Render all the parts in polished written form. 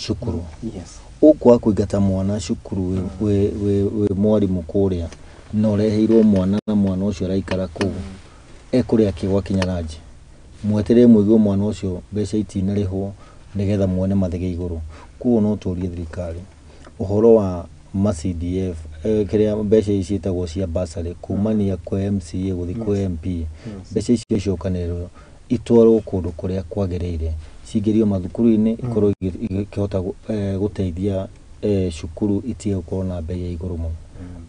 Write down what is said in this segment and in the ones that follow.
cukuru ukwa kuigata mwana cukuru we mwarimu kuria no reheirwo mwana na mwana ucio araikara kuu ekuria kigwa kinyaraji mwetere mwigwo mwana ucio mbeca itinarihwo nigetha muone mathege iguru kuo no turie thirikari uhoro wa CDF kiria mbeca ici itagwo cia basari kumania kwa MCA guthi kwa MP mbeca icio icokanirwo itwarwo kundu kuria kwagereire cingerio mathukuru-ini ikorwo ikihota guteithia cukuru itie gukorwo na bei ya iguru muno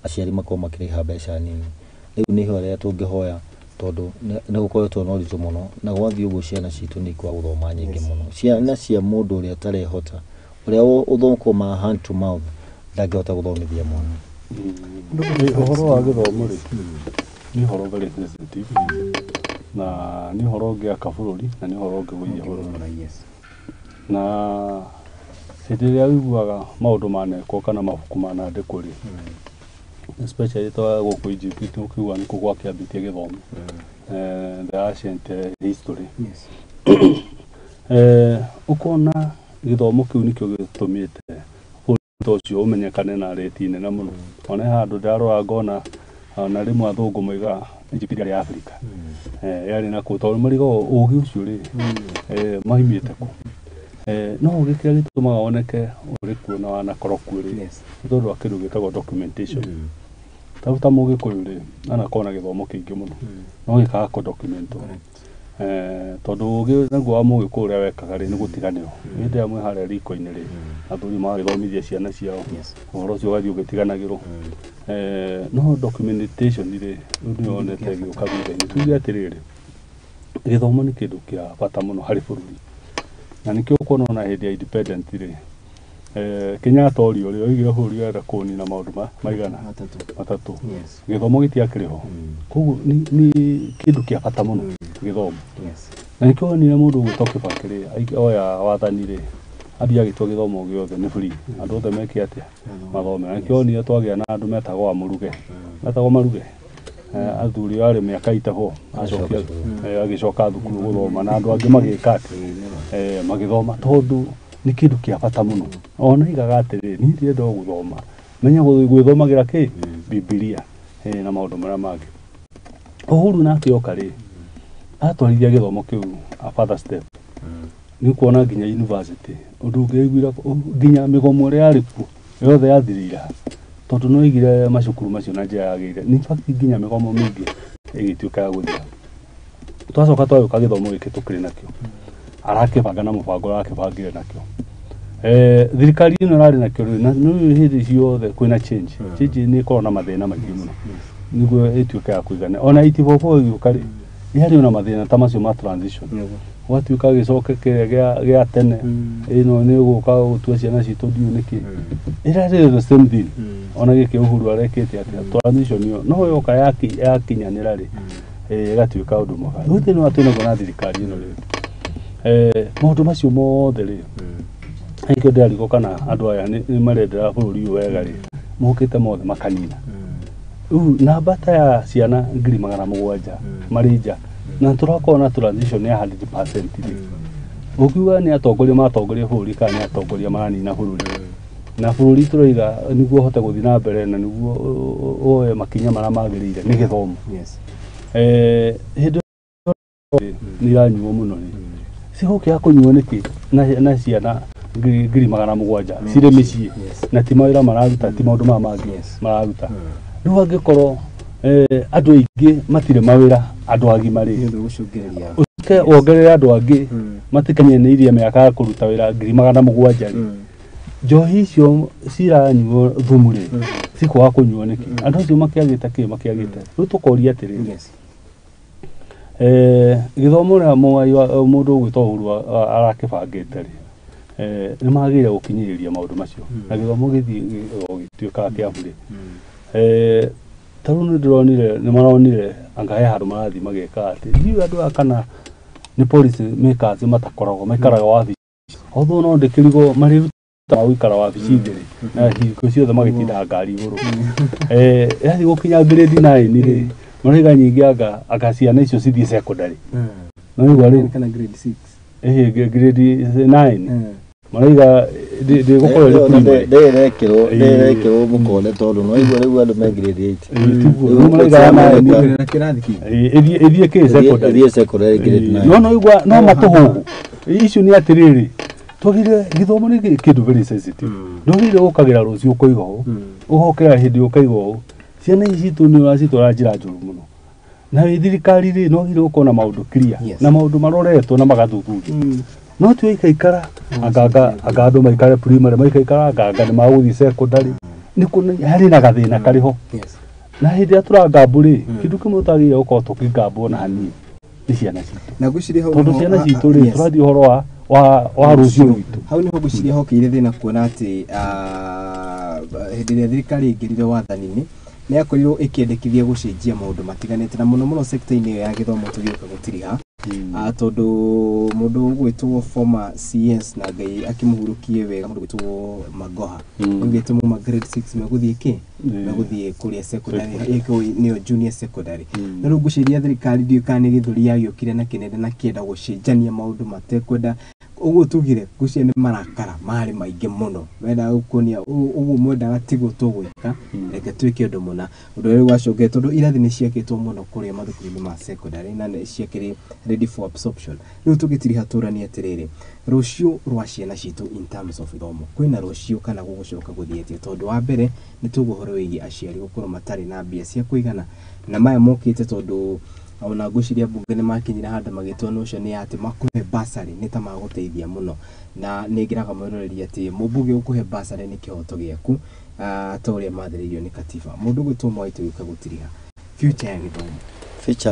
aciari makorwo makiriha mbeca nini riu niho aria tungihoya tondu ni gukoretwo no ritu muno na gwathii uguo ciana citu ni kwa guthoma nyingi muno ciana cia mundu uria tarehota uria uthokoma hand to mouth ndangihota guthomithia mwana uhoro wa githomo ri ni horo very sensitive na ni horo ngiaka bururi na ni horo ngiguithia bururi na hĩndĩ wiguaga maũndũ manekwo kana mabuku manandĩkwo rĩ especially to gũkũ Egypt ukiuga nĩ kũgwa kĩambĩtie gĩthomo the ancient history ukona gĩthomo kĩu nĩkĩo gĩtũmĩte bũrũri ũcio ũmenyekane na rate nene mũno ona handũ ndarora ngona na rĩmwe athũngũ moiga Egypt yarĩ Africa yarĩ na kũtoro marigo ũgĩ ũcio rĩ maimĩte kũ no gĩkĩra gĩtũmaga oneke ũrĩ kuona wanakorokwo rĩ tondũ wa kĩndũ gĩtagwo documentation tabuta mũgĩkũyũ rĩ anakorwo na gĩthomo kĩingĩ mũno no gĩkaga kũ document tondũ ũgĩ naguo wa mũgĩkũyũ ũrĩa wekaga rĩ nĩ gũtiganĩrwo hĩndĩ ya mwĩ harĩa riko-inĩ rĩ athuri magagĩthomithia ciana ciao ũhoro ũcio ũgathiĩ ũgĩtiganagĩrwo no documentation rĩ nĩ onete gĩũka thutha-inĩ tuge atĩrĩrĩ gĩthomo nĩ kĩndũ kĩa bata mũno harĩ bũrũri na nikio kuona na hĩndĩ ya independent rĩ Kenyatta orio rĩ oigire bũrũri wenda kũnina maũndũ maigana matatũ gĩthomo gĩtiakĩrĩho koguo nĩ kĩndũ kĩa bata mũno gĩthomo na nikio onire mũndũ ũgĩtoka kĩbakĩ rĩ oya wathani rĩ ambia gĩtua gĩthomo gĩothe nĩ free andũ othe meke atĩa mathome na nikio onire twagĩa na andũ metagwo Muruge metagwo Maruge athuri arĩ mĩaka itahwo acokia agĩcoka thukuru gũthoma na andũ angĩ magĩka atĩ magĩthoma tondũ nĩ kĩndũ kĩa bata mũno ona igaga atĩrĩ niĩ ndĩrenda gũthoma menya gwĩthomagĩra kĩ Biblia na maũndũ marĩa mangĩ Uhuru nake oka rĩ atwarithia gĩthomo kĩu a further step nĩ kuona nginya university ũndũ ũngĩiguira nginya mĩgomo ĩrĩa yarĩ kuo yothe yathirĩra tondu no igire macukuru macio na njĩra yagĩrĩire in fact nginya mĩgomo mĩingĩ ĩgĩtuĩka ya gũthira twacoka twagĩũka gĩthomo gĩkĩ tũkĩrĩ nakĩo arakĩbanga na mũbango arakĩbangire nakĩo thirikari ĩno ĩrarĩ nakĩo rĩu na hĩndĩ ciothe kwĩna change nĩ ĩkoragwo na mathĩna maingĩ mũno nĩguo ĩtuĩke ya kũigana ona itibobo ĩgĩũka rĩ nĩharĩ ona mathĩna ta macio ma transition gwatuĩka gĩcoke kĩrĩa gĩa tene ĩno nĩ gũka gũtua ciana citũ ndiũ nĩkĩ ĩrarĩ the same thing ona gĩkĩ Uhuru arekĩte atĩ transition ĩyo no yoka yakinyanĩra rĩ ĩgatuĩka ũndũ mwega rĩu thĩinĩ wa twĩnaguo na thirikari ĩno rĩ maũndũ macio mothe rĩ nĩkĩo ndĩrarigwo kana andũ aya nĩ marendera bũrũri ũyũ wega rĩ mokĩte mothe makanina rĩu namba ta ya ciana 700,000 marĩ nja na tũrakorwo na transition ya 100% rĩ ũkiuga nĩ atongoria matongoria bũrũri kana nĩ atongoria maranina bũrũri na bũrũri tũroiga nĩguo ũhote gũthiĩ na mbere na nĩguo oe makinya marĩa magĩrĩire nĩ gĩthomo hĩndĩ nĩ iranyuo mũno rĩ cigũkĩaga kũnyuo nĩkĩ na ciana 700,000 cirĩ mĩciĩ na ti mawĩra mararuta ti maũndũ maya mangĩ mararuta rĩu angĩkorwo andũ aingĩ matirĩ mawĩra andũ agima rĩ ũke wongerere andũ angĩ matikanyanĩirie mĩaka ya kũruta wĩra 700,000 rĩ njohi icio ciranyuo thumu rĩ cikwaga kũnyuo nĩkĩ andũ acio makĩagĩte kĩ makĩagĩte rĩu tũkoria atĩrĩrĩ gĩthomo rĩa mũndũ ũgwĩtwo Uhuru arakĩbangĩte rĩ nĩ magĩrĩire gũkinyĩrĩria maũndũ macio na gĩthomo gĩthiĩ gĩtuĩkaga kĩa bure tarĩu nĩ maronire anga he handũ marathiĩ mageka atĩ ndiũĩ andũ aya kana nĩ policy makers matakoragwo maikaraga wabici although no ndĩkĩrigwo marĩruta gũikara wabici thĩ na hingo ciothe magĩtinda ngari igũrũ yathi gũkinya grade 9 rĩ marĩga nyingĩ anga ciana icio cithiĩ secondary no igwa rĩ kana grade 6 grade 9 maraiga ndi gukorera nderekero mukole tondu no igwa riu andu megirĩtie maraiga na kirathiki ithie ke secondary no igwa no matuhu icio ni atiriri tugire githomo ni kindu very sensitive ndugire ukagira rucio kuigo uhokera hindi ukaigo ciana ici tu ni uracitwara njira njuru muno na thirikari ri no gire ukona maundu clear na maundu maroretwo na magathuthurio no tu ikaikara anga andu maikare primary maikaikara anga ni maguthi secondary ni kuna hari na gathina kariho na hindi aturanga mburi kindu kimwe utagira uko tukingambo na hani ni ciana citu na guciri hau tondu ciana citu ri turathi horo wa rucio witu hau niho guciri hokeire thina kuona ati hindi ria thirikari ingirire wathani-ini ni akorirwo ikiendekithia gucenjia maundu matiganite na muno sector-ini ya githomo tugioka gutiriha tondu mundu gwitwo former CS na ngai akimuhurukie wega mundu gwitwo Magoha ngite mu grade 6 meguthie ki meguthie kuria secondary eko niyo junior secondary na ru guciria thirikari ndio kani githuri yagiokire na kinene na kienda gucenjania maundu matekwenda uguo tugire gucia ni marakara mari maingi muno wenda ukunia uguo mwenda gatigo tugwika reke twike undu muna undu uri gwacoke tondu irathi ni ciakitwo muno kuria mathukuru ma secondary na ni ciakiri ready for absorption riu tugitiri haturani atiriri rucio rwa ciana citu in terms of ithomo kwina rucio kana gugucoka guthietie tondu wa mbere ni tuguhoro wigi aciari gukorwo matari na mbia cia kuigana na maya mokite tondu ona guciria bunge ni makinyira handa magitwo no cio ni ati makuhe basari ni ta maguteithia muno na ningiraga mwiroreri ati mubunge ukuhe basari ni kihoto giaku toria mathiririo ni katiba mundu gwitwo mwaitu yuka gutiriha future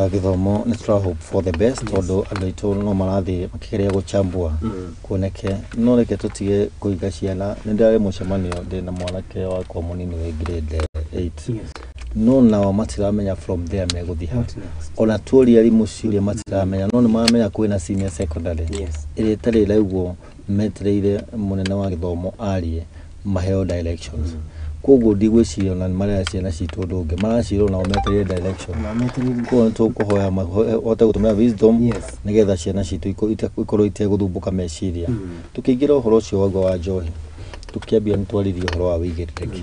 ya githomo ni try hope for the best tondu andu itu no marathi makigeria guchambua kuoneke no reke tutige kuiga ciana ni ndari mucemanio ndina mwanake wakwa munini we grade 8 no nao matiramenya from there meguthi ona turia rimu ciuria matiramenya no ni maramenya kwina senior secondary iri tari laiguo metreire munene wa githomo arie maheo directions koguo ndigwiciria ona maria ciana citu ndunge maracirwo na metreire direction ko tukuhoya ote gutumira wisdom nigetha ciana citu ikorwo iteguthumbũka meciria tukiingira uhoro ucio wa njohi tukiambia nitwaririe uhoro wa wigirĩrĩki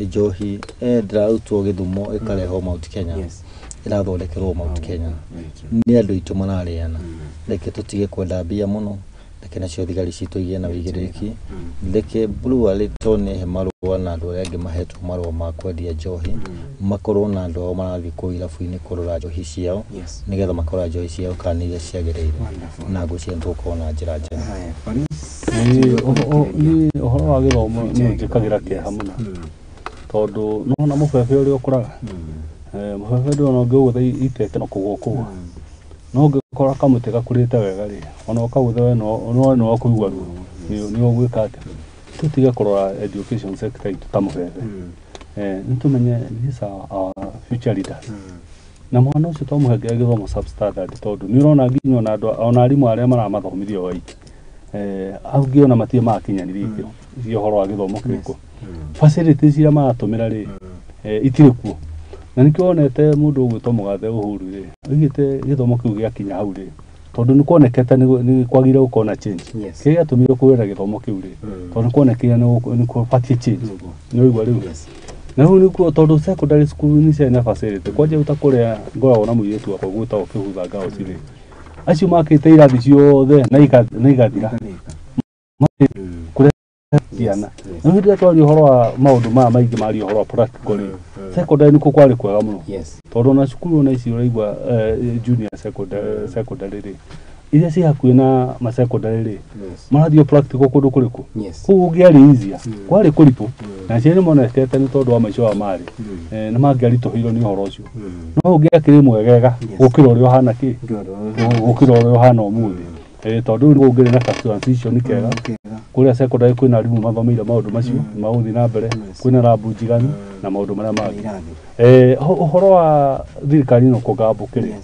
njohi ndirarutwo githumo ikareho Mount Kenya irathondekerwo Mount Kenya ni andu itu marariana reke tutige kwenda mbia muno reke nacio thigari citu igie na wigirĩrĩki reke Blue tone he marũa na andu arĩa angĩ mahetwo marũa ma kwendia njohi makorwo na andu ao marathi kũ irabu-inĩ kũrora njohi ciao nigetha makora njohi ciao kana iria ciagĩrĩire na ngũcia ntukorwo na njĩra njega uhoro wa githomo ni njikagira kĩeha mũno tondu nona mubebe uri ukuraga mubebe ndio no ngegutha itete no kugwo no ngekora kamuti gakurite wega ri ona ukagutha we no akuigwa ruo ni ogwika ati tutige kurora education sector itu tamubebe nitumenye these are our future leaders na mwana ucio twamuhengere githomo substandard tondu ni urona nginya ona andu ona arimu aria maramathomithio waiki augi ona matie makinyanirie ikiro horo wa githomo kiriko facilities cia maratumira ri itire kuo na nikionete mundu ugwitwo mugathe Uhuru ri igite githomo kiu giakinya hau ri tondu nikuonekete ni kwagire ukona change kiria tumire kuwira githomo kiu ri tondu kuonekire ni kupatie change no igwa riu na hu nikuo tondu secondary school ni cia facility kwaje utakuria ngoragwo na muiretu wakwa gwita ukihutha ngao ciri acio makite irathi ciothe na igathira ciana no hĩndĩ twari uhoro wa maundu ma maingi mari uhoro wa practical secondary niko kwari kwega muno tondu na cukuru na ici uraigwa junior secondary ri iria ci hakuĩ na ma secondary ri marathio practical kundu kuriku kuu ngiari easier kwari kuripu na ciana monetete ni tondu wa maico wa mari na mangiarituhirwo ni uhoro ucio no ungiakiri mwegega gukira uria hana ki gukira uria hana umuthi tondu ni ungire na transition kega kuria secondary kwina arimu mathomeire maundu macio mauthi na mbere kwina rabu njiganu na maundu maria mangĩ uhoro wa thirikari no kugambukire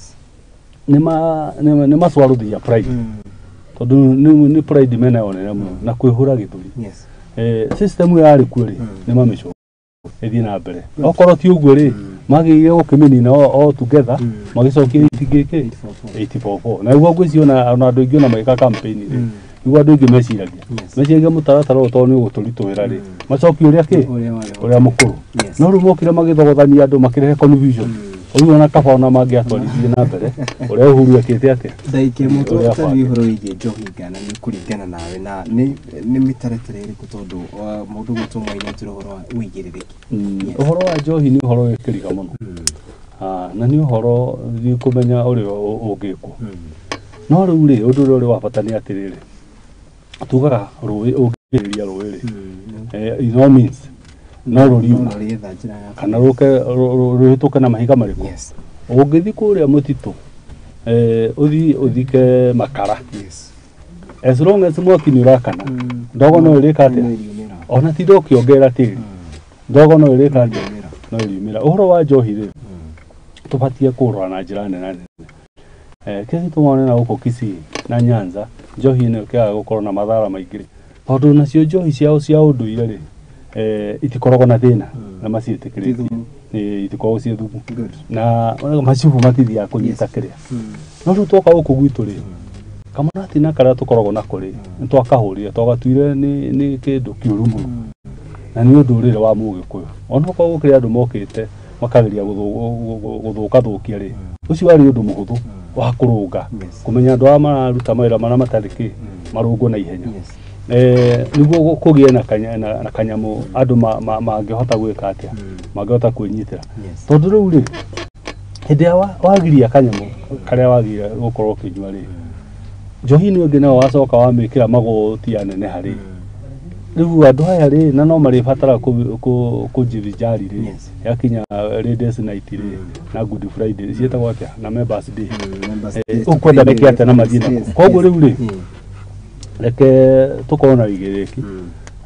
ni macwaruthia pride tondu ni pride mena onere muno na kwihura githuri system yari kwiri ni mamico ithii na mbere okorwo ti uguo ri magire gukimenina all together magicokia itingike 844 na iguo ngwiciona ona andu ingi ona magika campaign ri igwa ndingi meciragia meciragia mutaratara uto ni uguturituira ri macoki uria ki uria mukuru no ru mokire magithogothania andu makirehe confusion uyu ona kaba ona mangiatwarithie na mbere uria uhuru akite ati ndaike mututathi horo wige njohi ngana ni kuringana nawe na ni mitaratara iriku tondu mundu gutumwa ina tiro horo wigiririki uhoro wa njohi ni uhoro wikiriga muno na ni uhoro ni kumenya uri ugikwo no riu ri undu uri wa bata ni atiriri tugaga ruwi ugiriria ruwi ri no means no ruriuma kana ruhituke na mahiga mariku ungithi kuria mutitu uthike makara as long as mwaki ni urakana ndogo no irika atia ona ti ndokiongerera tiri ndogo no irika atia no iriumira uhoro wa njohi ri tubatie kurora na njira nene kesi tumone na uko Kisii na Nyanza njohi ni kia gukorwo na mathara maingĩ tondu nacio njohi ciao cia unduire ri itikoragwo na thina na maciĩtĩkĩrĩtie itikoragwo cia thumu na macibu matithia kunyita kiria no rĩu twoka gũkũ gwitũ ri kamarati na karia tukoragwo nako ri twakahũrire twagatuire ni kindu kiuru mũno na ni undu rĩrĩ wa mũgĩkũyũ ona kwa gũkĩrĩ andũ mokĩte makageria gũthũkia ri ucio wari undu mũhũthũ wa kũrũnga kumenya andũ mararuta mawĩra marĩa matarĩ marũngwo na ihenya niguo kugie na kanyamu andu mangihota gwika atia mangihota kwinyitira tondu riu ri hindi wagiria kanyamu karia wagiria gukorwo kinywa ri njohi ni ungi nao wacoka wamikira magutia nene hari riu andu aya ri na no maribatara kujivinjari ri yakinya ladies night ri na good friday cietagwo atia na members day ukwenda reke atia na mathina koguo riu ri reke tukona igiriki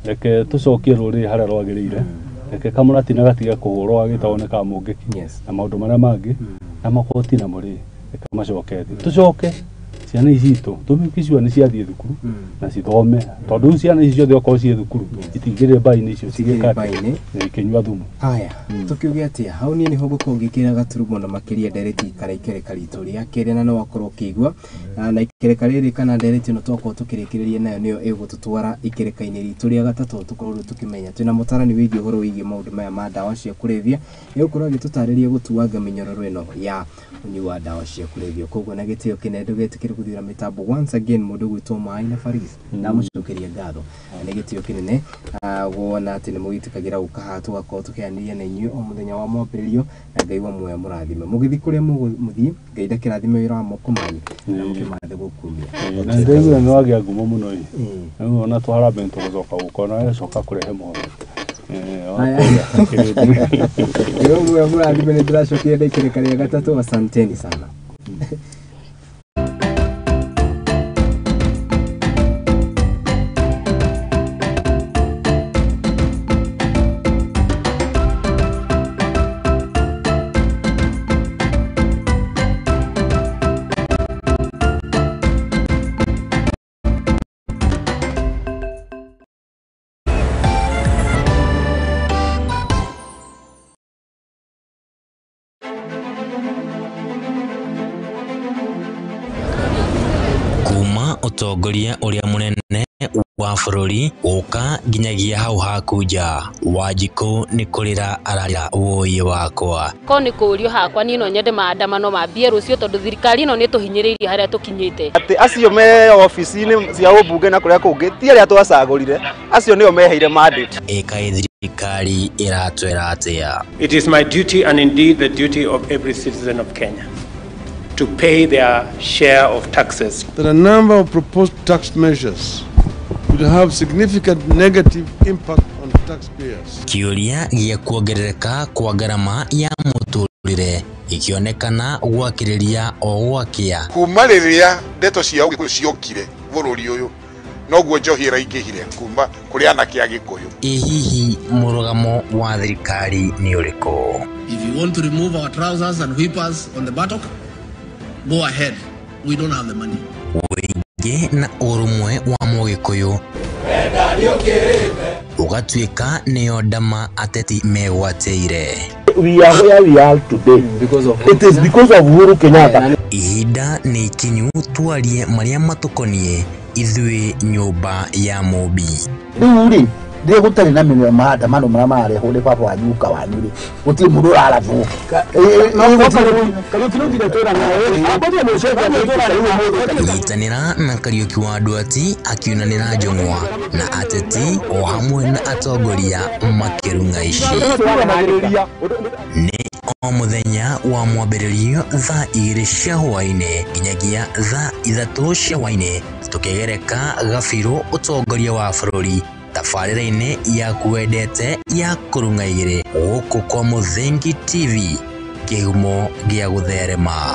reke tucokie ruri haria rwagirire reke kamurati na gatiga kuhurwo agitoneka mungiki na maundu maria mangi na makoti na muri reke macoke tucoke ciana icitu tumikicwa ni ciathie thukuru na cithome tondu ciana ici ciothe okorwo cie thukuru itingire mbaini icio cigika ikinywa thumu haya tukiuge atia hau ni niho gukorwo ngikira gaturumo na makiria ndereti ikereka ritu ria kere na no wakorwo kigwa na ikereka riri kana ndereti no twakorwo tukirikiriria nayo niyo igututwara ikereka-ini ritu ria gatatu tukorwo tukimenya twina mutarani wigi uhoro wigi maundu maya ma dawa cia kurebia igukorwo gitutariria gutuanga minyororo ino ya unyua dawa cia kurebia koguo na gitio kinendo getikira kuthira mitambo once again mundu gwitwo Maina Faris na mucokeria ngatho ni gitio kinene wona ati ni mugitikagira ukaha tugakorwo tukianiria na inyu o muthenya wa mwambiririo na Ngai wa muoyo murathime mugithi kuria muguthii Ngai ndakirathime wira wa moko manyu na mukimathe gukumia na ndego ni wagia ngumo muno ii ona twara bento gucoka gukona yacoka kurehe muhoro Ngai wa muoyo murathime ni ndiracokia ndikireka ria gatatu asanteni sana utongoria uria munene wa bururi uka nginyagia hau hakuja Wanjiku ni kurira ararira woyi wakwa ko ni kurio hakwa ni no nyende maandamano mambie rucio tondu thirikari no ni tuhinyiririe haria tukinyite ati acio me ofisi-ini cia ubunge na kuria kungi ti aria twacagurire acio nio meheire mandate thirikari iratwera atia. It is my duty and indeed the duty of every citizen of Kenya to pay their share of taxes. There are a number of proposed tax measures will have significant negative impact on taxpayers. Kiuria gia kuongerereka kwa garama ya muturire ikionekana gwakiriria o gwakia. Kuma riria ndeto cia ciokire bururi uyu noguo njohi raingihire kuma kuri anake a Gikuyu. Hihi murugamo wa thirikari ni uriko? If you want to remove our trousers and whippers on the buttock, go ahead. We don't have the money. Wige na urumwe wa Mugikuyu ugatuika niyo ndama ateti megwateire. We are where we are today because of it is because of Uhuru Kenyatta. Ihinda ni kinyu twarie maria matukonie ithui nyumba ya Mobi. Uri ndiye gutari na minyo maandamano mara mare hore papa wa nyuka wanire uti mundu aravu nyitanira na Kariuki wa Ndwati akiunanira Njong'wa na ateti o hamwe na atongoria makirunga ici ni o muthenya wa mwambĩrĩrio thaa 2 cia hwaĩ-inĩ nginyagia thaa 3 cia hwaĩ-inĩ tukigereka gabiro utongoria wa bũrũri tabarĩra-inĩ ya kwendete ya kũrunga igĩrĩ gũkũ kwa Mũthingi TV kĩhumo gĩa gũtherema.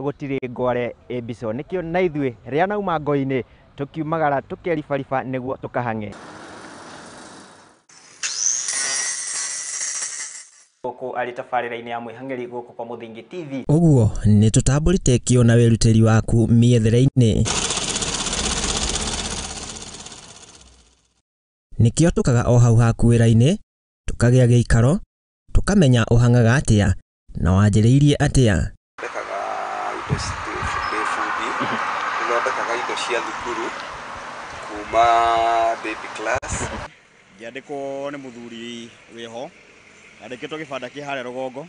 Gutiri ngware ebiso nikio na ithuĩ rĩa nauma ngo-inĩ tukiumagara tukeribariba nĩguo tukahange gũkũ arĩ tabarĩra-inĩ ya mwĩhang'ĩri gũkũ kwa Mũthingi TV. Ũguo nĩ tũtambũrĩte kĩo na wĩrutĩri waku mĩethere-inĩ nikio tukaga o hau haku wĩra-inĩ tukagĩa gĩikaro tukamenya ũhangaga atĩa na wanjĩrĩirie atĩa. Thondekaga indo cia thukuru kuma baby class. Ngĩandĩkwo nĩ mũthuri wĩho andĩkĩtwo gĩbanda kĩ harĩa rũgongo.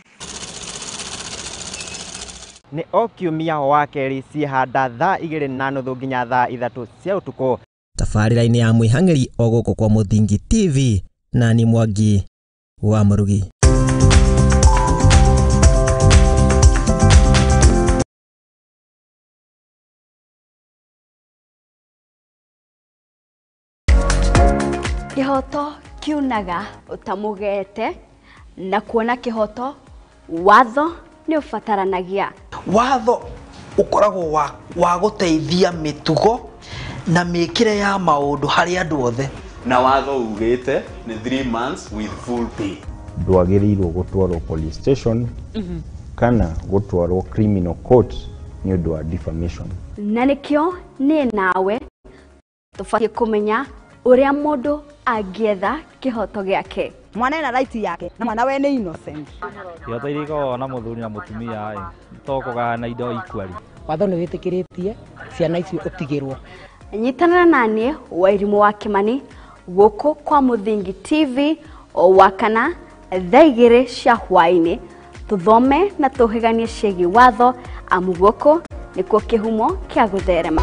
Nĩ o kiumia wa kerĩ ciĩhanda thaa 2:30 nginya thaa 3 cia ũtukũ tabarĩra-inĩ ya mwĩhang'ĩri o gũkũ kwa Mũthingi TV na ni Mwangi wa Mũrugi. Kihoto kiunaga utamugete na kuona kihoto watho ni ufataranagia. Watho ukoragwo wa guteithia mitugo na mikire ya maundu hari andu othe. Na watho ugite ni 3 months with full pay. Ndwagĩrĩirwo gũtwarwo police station kana gũtwarwo criminal court ni ũndũ wa defamation. Na nikio ni nawe tubatie kumenya uria mundu angietha kihoto giake. Mwana ena right yake na mwana we ni innocent. Kihoto iriko na muthuri na mutumia tokoga na indo ikwari. Watho ni witikiritie ciana icio utigirwo. Nyitanira nani Wairimu wa Kimani guku kwa Mũthingi TV o wakana thaa 2 cia hwaĩ-inĩ tuthome na tuhiganie ciĩgiĩ watho amu guku nikuo kihumo kia gutherema.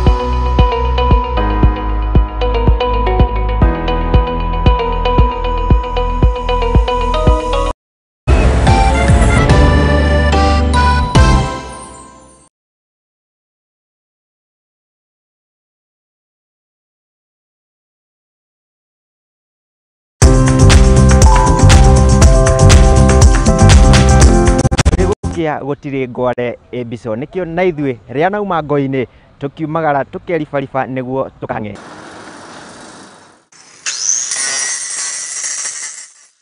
Gutiri ngware ebiso nikio na ithuĩ rĩa nauma ngo-inĩ tukiumagara tukeribariba nĩguo tukahange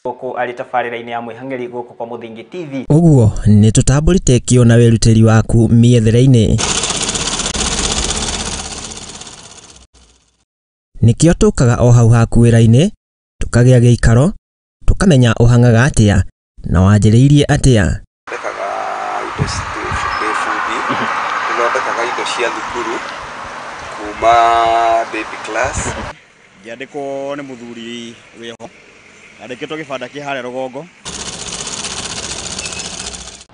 gũkũ arĩ tabarĩra-inĩ ya mwĩhang'ĩri gũkũ kwa Mũthingi TV. Ũguo nĩ tũtambũrĩte kĩo na wĩrutĩri waku mĩethere-inĩ nikio tukaga o hau haku wĩra-inĩ tukagĩa gĩikaro tukamenya ũhangaga atĩa na wanjĩrĩirie atĩa. Thondekaga indo cia thukuru kuma baby class. Ngĩandĩkwo nĩ mũthuri wĩho andĩkĩtwo gĩbanda kĩ harĩa rũgongo.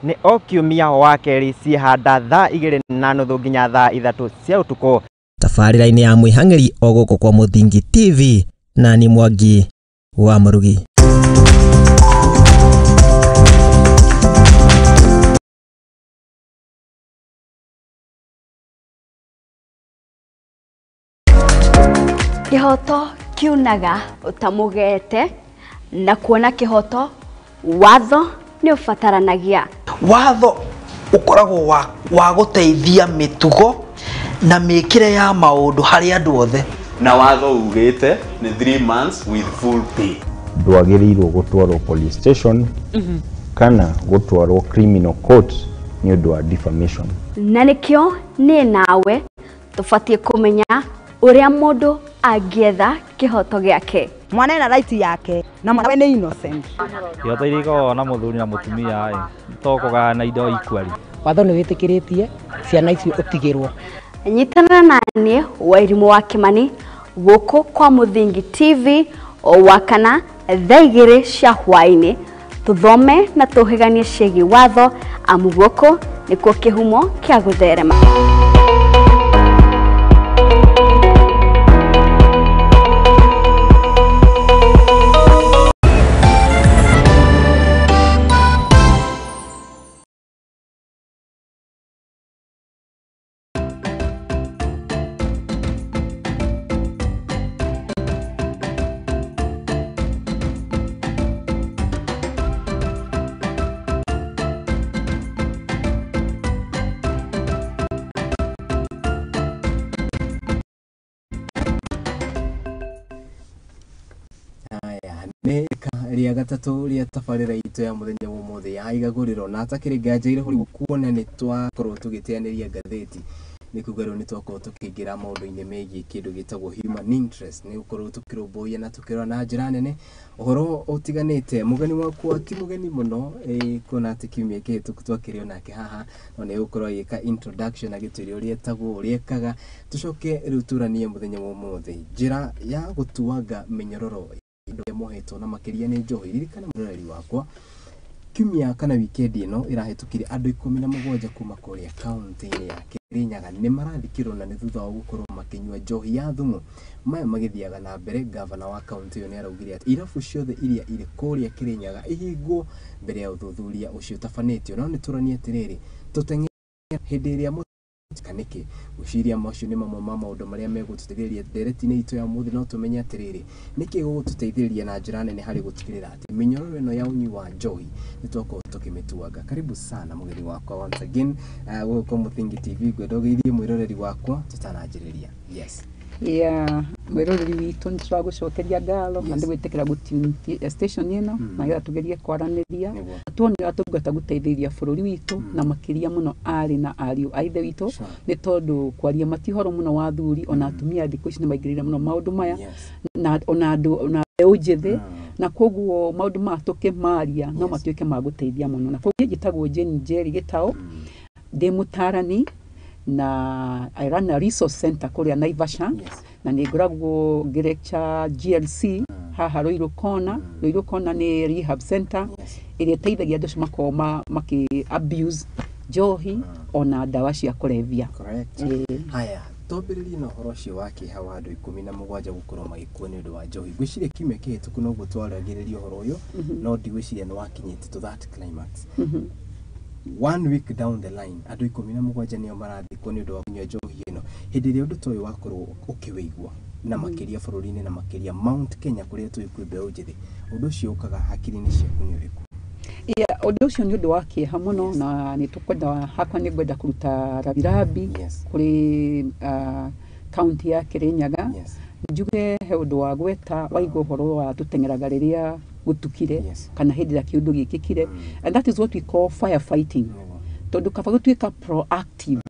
Nĩ o kiumia wa kerĩ ciĩhanda thaa 2:30 nginya thaa 3 cia ũtukũ tabarĩra-inĩ ya mwĩhang'ĩri o gũkũ kwa Mũthingi TV na ni Mwangi wa Mũrugi. Kihoto kiunaga utamugete na kuona kihoto watho ni ufataranagia. Watho ukoragwo wa guteithia mitugo na mikire ya maundu hari andu othe. Na watho ugite ni 3 months with full pay. Ndwagĩrĩirwo gũtwarwo police station kana gũtwarwo criminal court nĩ ũndũ wa defamation. Na nikio ni nawe tubatie kumenya uria mundu angietha kihoto giake. Mwana ena right yake na mwana we ni innocent. Kĩhoto iria ikoragwo na mũthuri na mũtumia to kũgayana indo equally. Watho nĩ wĩtĩkĩrĩtie ciana icio ũtigĩrwo. Nyitana nanie Wairimu wa Kimani guku kwa Muthingi TV wakana thaa 2 cia hwaini tuthome na tuhiganie ciĩgiĩ watho amu guku nikuo kihumo kia gutherema. Ria gatatu ria tabarira itu ya muthenya wa mothe ya Igaguriro na atakiri ngajaire huri kuona ni twakorwo tugiteaniria gatheti ni kugarwo ni twakorwo tukingira maundu-ini megie kindu gitagwo human interest ni ukorwo tukiromboia na tukirwa na njira nene uhoro utiganite mugani waku ti mugani muno kuna ati kiumia kihituku twakirio nake haha no ni ukorwo yika introduction agitwiri uria etagwo uria ekaga tucoke riu turanie muthenya wa mothe njira ya gutuanga minyororo indo ya moheto na makiria ni njohi ririkana murori wakwa kiumia kana weekend ino irahetukire andu 17 kuma kuria county-ini ya Kirinyaga ni marathikirwo na ni thutha wa gukorwo makinywa njohi ya thumu maya magithiaga na mbere governor wa county iyo ni araugire ati irafu ciothe iria iri kuria Kirinyaga ihingwo mbere ya uthuthuria ucio tafanitio no ni turania atiriri tuteng'e hindi iria kaniki guciria macio ni mamwe ma maundu maria megututeithĩrĩria ndereti-inĩ itu ya muthi no tumenye atiriri niki gututeithĩrĩria na njira nene hari gutikirira ati minyororo ino ya unyi wa njohi nitwakorwo tukimituanga. Karibu sana mugeni wakwa once again guko Muthingi TV gwendogeirie mwiroreri wakwa tutananjiriria. Yes mwiroreri witu ni twagucokeria ngalo na ndigwitikira gutune station ino na gira tugerie kwaraniria tuone atungata guteithĩrĩria bururi witu na makiria muno ari na ariu aithe witu ni tondu kwaria matihoro muno wa thuri ona atumia thiku ici ni maingirira muno maundu maya na ona andu na ujithi na koguo maundu matuke maria no matuike maguteithia muno na koguo gitagwo Jane Jerry gitao ndi mutarani na I run a resource center kuria Naivasha na ni ngoragwo ngirecha GLC haha Ruiru Kona ni rehab center iria teithagia andu makoma maki abuse njohi ona dawa cia kurebia. Haya tobiriri no horo cio wake hawa andu 17 gukorwo magikuo ni undu wa njohi gwiciria kiumia kihituku no gutwaragiriria horo uyu no ndigwiciria ni wakinyite to that climax. 1 week down the line andu 17 nio marathikwo ni undu wa kunywa njohi ino hindi iria undu toyo wakorwo ukiwigwa na makiria bururi-ini na makiria Mount Kenya kuria tuikwe mbeũ njithi undu ucio ukaga hakiri-ini ciaku ni uriku? Undu ucio ni undu wa kieha muno na ni tukwenda hakwa ni ngwenda kuruta rabirabi kuri county ya Kirinyaga njuge he undu wa gweta waigo horo wa tutengeraga riria gutukire kana hindi ya kiundu gikikire and that is what we call firefighting. Tondu kaba gutuika proactive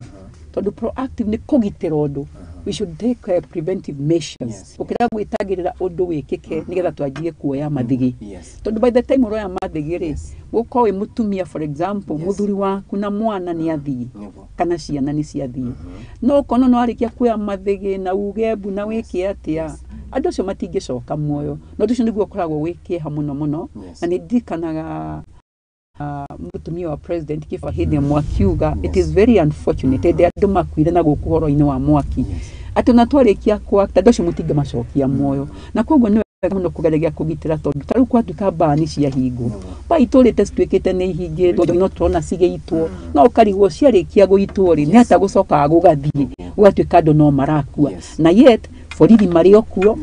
tondu proactive ni kugitira undu we should take preventive measures ukira gwitagirira undu wikike nigetha twanjie kuoya mathigi tondu by the time uroya mathigi ri guko we mutumia for example muthuri waku na mwana ni athii kana ciana ni ciathii no kono no arikia kuoya mathigi na ugembu na wiki atia andu acio matingicoka muoyo no tucio niguo koragwo wikiha muno na ni ndikanaga mutumia wa president kifa hindi mwakiuga it is very unfortunate that andu makwire na gukuhoro-ini wa mwaki ati na twarikia kwa tandosho mutinge macokia muoyo na koguo ni wega muno kugeregia kugitira tondu taru kwa tuka bani cia hingo ba iturite twikite ni hingi tondu no turona cigeitwo no karigwo ciarikia guitwo ri ni ata gucoka gugathie ugatuika andu no marakua na yet borithi mari okuo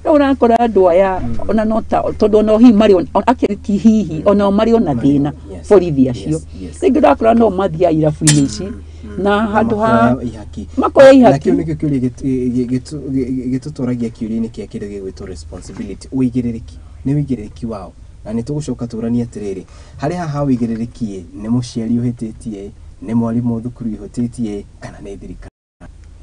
no urakora andu aya ona nota tondu no hi mari akiriti hihi ona mari ona thina borithi acio ringi urakora no mathia irabu-ini ici na handu ha makoya ihaki lakini kiuria gitutoragia kiuria-ini kia kindu gigwitwo responsibility uigiririki ni uigiririki wao na ni tugucoka turania atiriri hari haha uigiririki ni muciari uhititie nĩ mwarimũ thukuru ihotĩtie kana nĩ thirikari